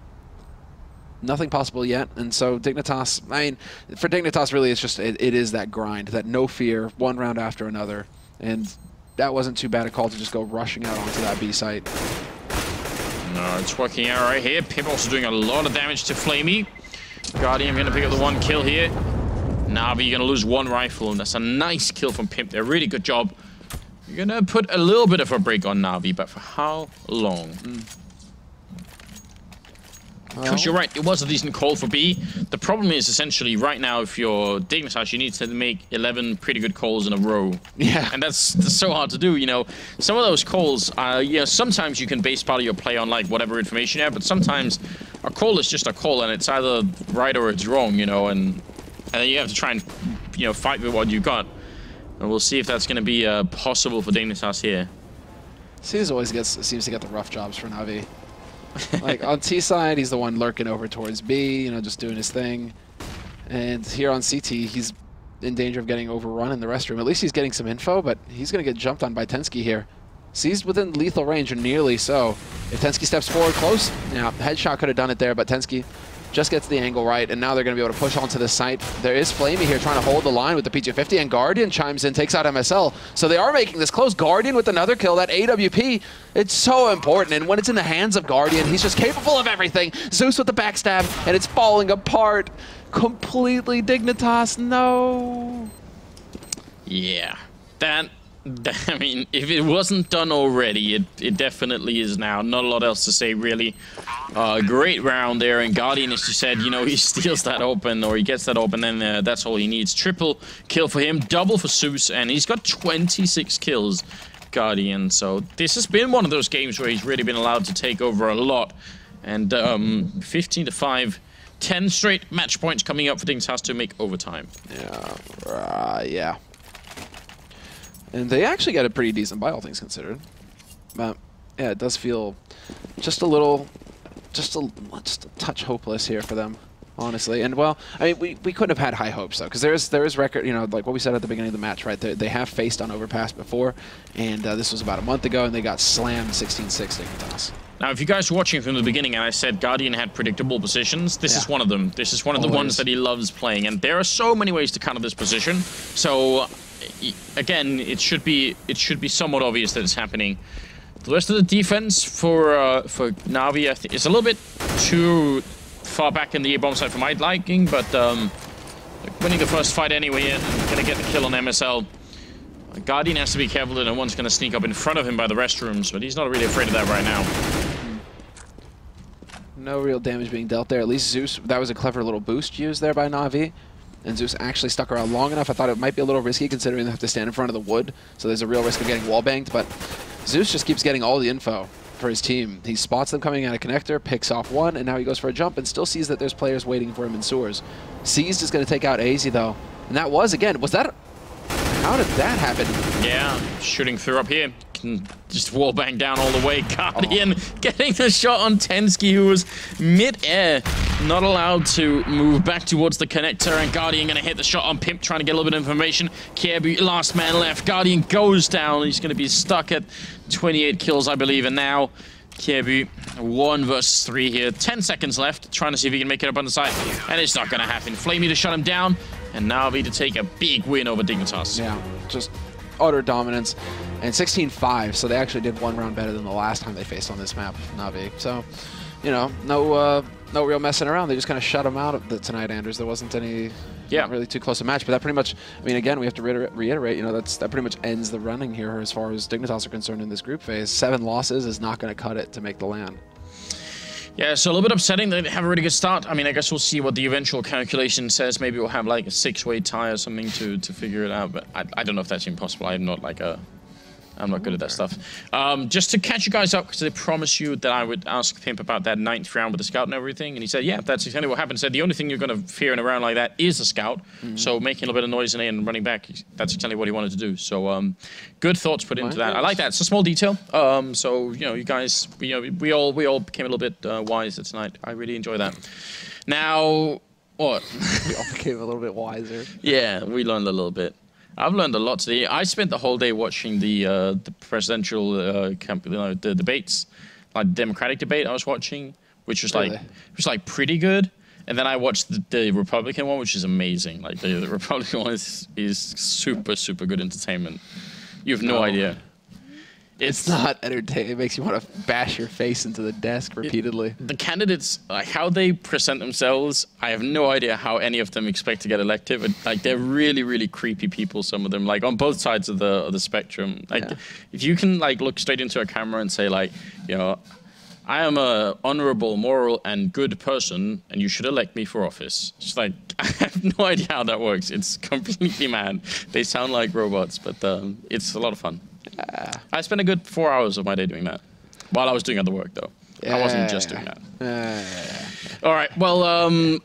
nothing possible yet. And so Dignitas, I mean, for Dignitas, really, it's just, it is that grind, that no fear, one round after another. And that wasn't too bad a call to just go rushing out onto that B site. No, it's working out right here. Pimp also doing a lot of damage to Flamey. Guardian going to pick up the 1 kill here. NaVi going to lose 1 rifle, and that's a nice kill from Pimp there. Really good job. You're going to put a little bit of a break on NaVi, but for how long? Because you're right, it was a decent call for B. The problem is essentially right now, if you're Dignitas, you need to make 11 pretty good calls in a row. Yeah. And that's so hard to do, you know. Some of those calls, sometimes you can base part of your play on like whatever information you have, but sometimes a call is just a call and it's either right or it's wrong, you know, and then you have to try and, fight with what you got. And we'll see if that's going to be possible for Dignitas here. Seems to get the rough jobs for NaVi. Like on T side, he's the one lurking over towards B, just doing his thing. And here on CT, he's in danger of getting overrun in the restroom. At least he's getting some info, but he's going to get jumped on by Tensky here. He's within lethal range, or nearly so. If Tensky steps forward close, yeah, headshot could have done it there, but Tensky just gets the angle right, and now they're going to be able to push onto this site. There is Flamey here trying to hold the line with the P250, and Guardian chimes in, takes out MSL. So they are making this close. Guardian with another kill, that AWP, it's so important, and when it's in the hands of Guardian, he's just capable of everything. Zeus with the backstab, and it's falling apart completely. Dignitas, no. Yeah, I mean, if it wasn't done already, it definitely is now. Not a lot else to say, really. Great round there, and Guardian, as you said, he steals that open, or he gets that open, and that's all he needs. Triple kill for him, double for Zeus, and he's got 26 kills, Guardian. So this has been one of those games where he's really been allowed to take over a lot. And 15-5, 10 straight match points coming up for Dignitas to make overtime. Yeah. And they actually got a pretty decent buy, all things considered. But yeah, it does feel just a touch hopeless here for them, honestly. And well, I mean, we couldn't have had high hopes though, because there is record, like what we said at the beginning of the match, right? They have faced on Overpass before, and this was about a month ago, and they got slammed 16-6 Dignitas. Now, if you guys were watching from the beginning and I said Guardian had predictable positions, this is one of them. This is one of the ones that he loves playing, and there are so many ways to counter this position. So again, it should be somewhat obvious that it's happening. The rest of the defense for NaVi, I think, is a little bit too far back in the A-bomb side for my liking, but winning the first fight anyway and gonna get the kill on MSL. Guardian has to be careful that no one's gonna sneak up in front of him by the restrooms, but he's not really afraid of that right now. no real damage being dealt there. At least Zeus, that was a clever little boost used there by NaVi. And Zeus actually stuck around long enough. I thought it might be a little risky considering they have to stand in front of the wood. So there's a real risk of getting wall banged. But Zeus just keeps getting all the info for his team. He spots them coming out of connector, picks off one, and now he goes for a jump and still sees that there's players waiting for him in sewers. Seized is going to take out AZ though. And that was, again, was that... How did that happen? Yeah, shooting through up here. Can just wall bang down all the way. Guardian getting the shot on Tensky, who was mid-air, not allowed to move back towards the connector, and Guardian gonna hit the shot on Pimp, trying to get a little bit of information. Kiebu, last man left. Guardian goes down. He's gonna be stuck at 28 kills, I believe, and now Kiebu 1 versus 3 here. 10 seconds left, trying to see if he can make it up on the side, and it's not gonna happen. Flamey to shut him down, and NaVi to take a big win over Dignitas. Yeah, just utter dominance. And 16-5, so they actually did 1 round better than the last time they faced on this map, NaVi. So, you know, no real messing around. They just kind of shut them out tonight, Anders. There wasn't any not really too close a match. But that pretty much, I mean, again, we have to reiterate, you know, that pretty much ends the running here as far as Dignitas are concerned in this group phase. 7 losses is not going to cut it to make the LAN. Yeah, so a little bit upsetting. They have a really good start. I mean, I guess we'll see what the eventual calculation says. Maybe we'll have like a 6-way tie or something to figure it out. But I don't know if that's impossible. I'm not like I'm not good at that stuff. Just to catch you guys up, because I promised you that I would ask Pimp about that 9th round with the scout and everything, and he said, yeah, that's exactly what happened. He said, the only thing you're going to fear in a round like that is the scout, so making a little bit of noise in it and running back, that's exactly what he wanted to do. So good thoughts put into that. I like that. It's a small detail. So, you know, you guys, we all became a little bit wiser tonight. I really enjoy that. Now, what? We all became a little bit wiser. Yeah, we learned a little bit. I've learned a lot today. I spent the whole day watching the presidential the debates, like the Democratic debate I was watching, which was like pretty good. And then I watched the Republican one, which is amazing. Like the Republican one is super good entertainment. You have no idea. It's not entertaining. It makes you want to bash your face into the desk repeatedly. The candidates, like how they present themselves, I have no idea how any of them expect to get elected. But like they're really creepy people. Some of them, like on both sides of the spectrum. Like if you can like look straight into a camera and say like, you know, I am a honorable, moral, and good person, and you should elect me for office. It's like I have no idea how that works. It's completely mad. They sound like robots, but it's a lot of fun. I spent a good 4 hours of my day doing that. While I was doing other work, though. I wasn't just doing that. All right. Well,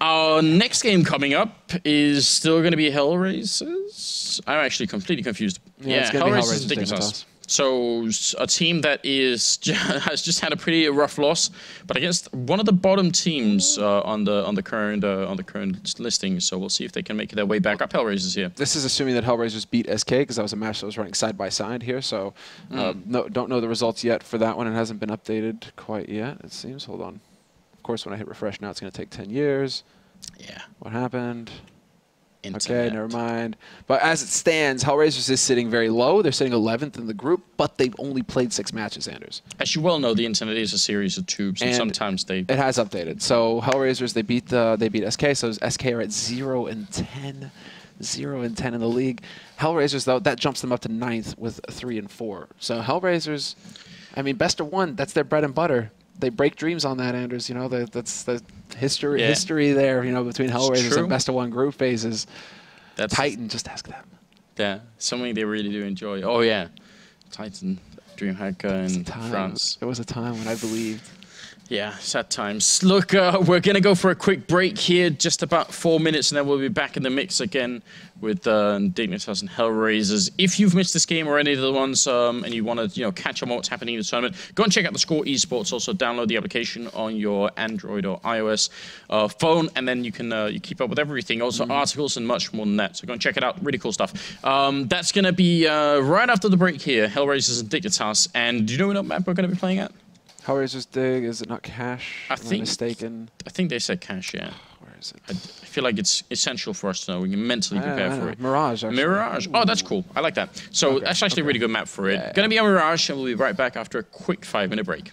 our next game coming up is still going to be Hellraisers. I'm actually completely confused. Yeah, Hellraisers and Dignitas. So a team that has just had a pretty rough loss, but against one of the bottom teams on the current listing. So we'll see if they can make their way back up. Hellraisers here. This is assuming that Hellraisers beat SK, because that was a match that was running side by side here. So don't know the results yet for that one. It hasn't been updated quite yet, it seems. Hold on. Of course, when I hit refresh now, it's going to take 10 years. Yeah. What happened? Internet. Okay, never mind. But as it stands, Hellraisers is sitting very low. They're sitting 11th in the group, but they've only played 6 matches, Anders. As you well know, the internet is a series of tubes, and sometimes they... It has updated. So Hellraisers, they beat SK, so SK are at 0-10. 0-10 in the league. Hellraisers, though, that jumps them up to 9th with 3-4. So Hellraisers, I mean, best of 1, that's their bread and butter. They break dreams on that, Anders. You know, that's the history there, you know, between Hellraisers and best of 1 group phases. That's Titan, just ask them. Yeah, something they really do enjoy. Oh, yeah. Titan, DreamHack in France. There was a time when I believed. Yeah, sad times. Look, we're going to go for a quick break here, just about 4 minutes, and then we'll be back in the mix again with Dignitas and Hellraisers. If you've missed this game or any of the ones and you want to catch up on what's happening in the tournament, go and check out the Score Esports. Also, download the application on your Android or iOS phone, and then you can you keep up with everything. Also, articles and much more than that. So go and check it out. Really cool stuff. That's going to be right after the break here, Hellraisers and Dignitas. And do you know what map we're going to be playing at? Hellraisers Dig, is it not Cash? Am I mistaken? I think they said Cash, yeah. Where is it? I feel like it's essential for us to know. We can mentally prepare for it. Mirage, actually. Mirage. Oh, that's cool. I like that. So that's actually a really good map for it. Gonna be on Mirage, and we'll be right back after a quick 5-minute break.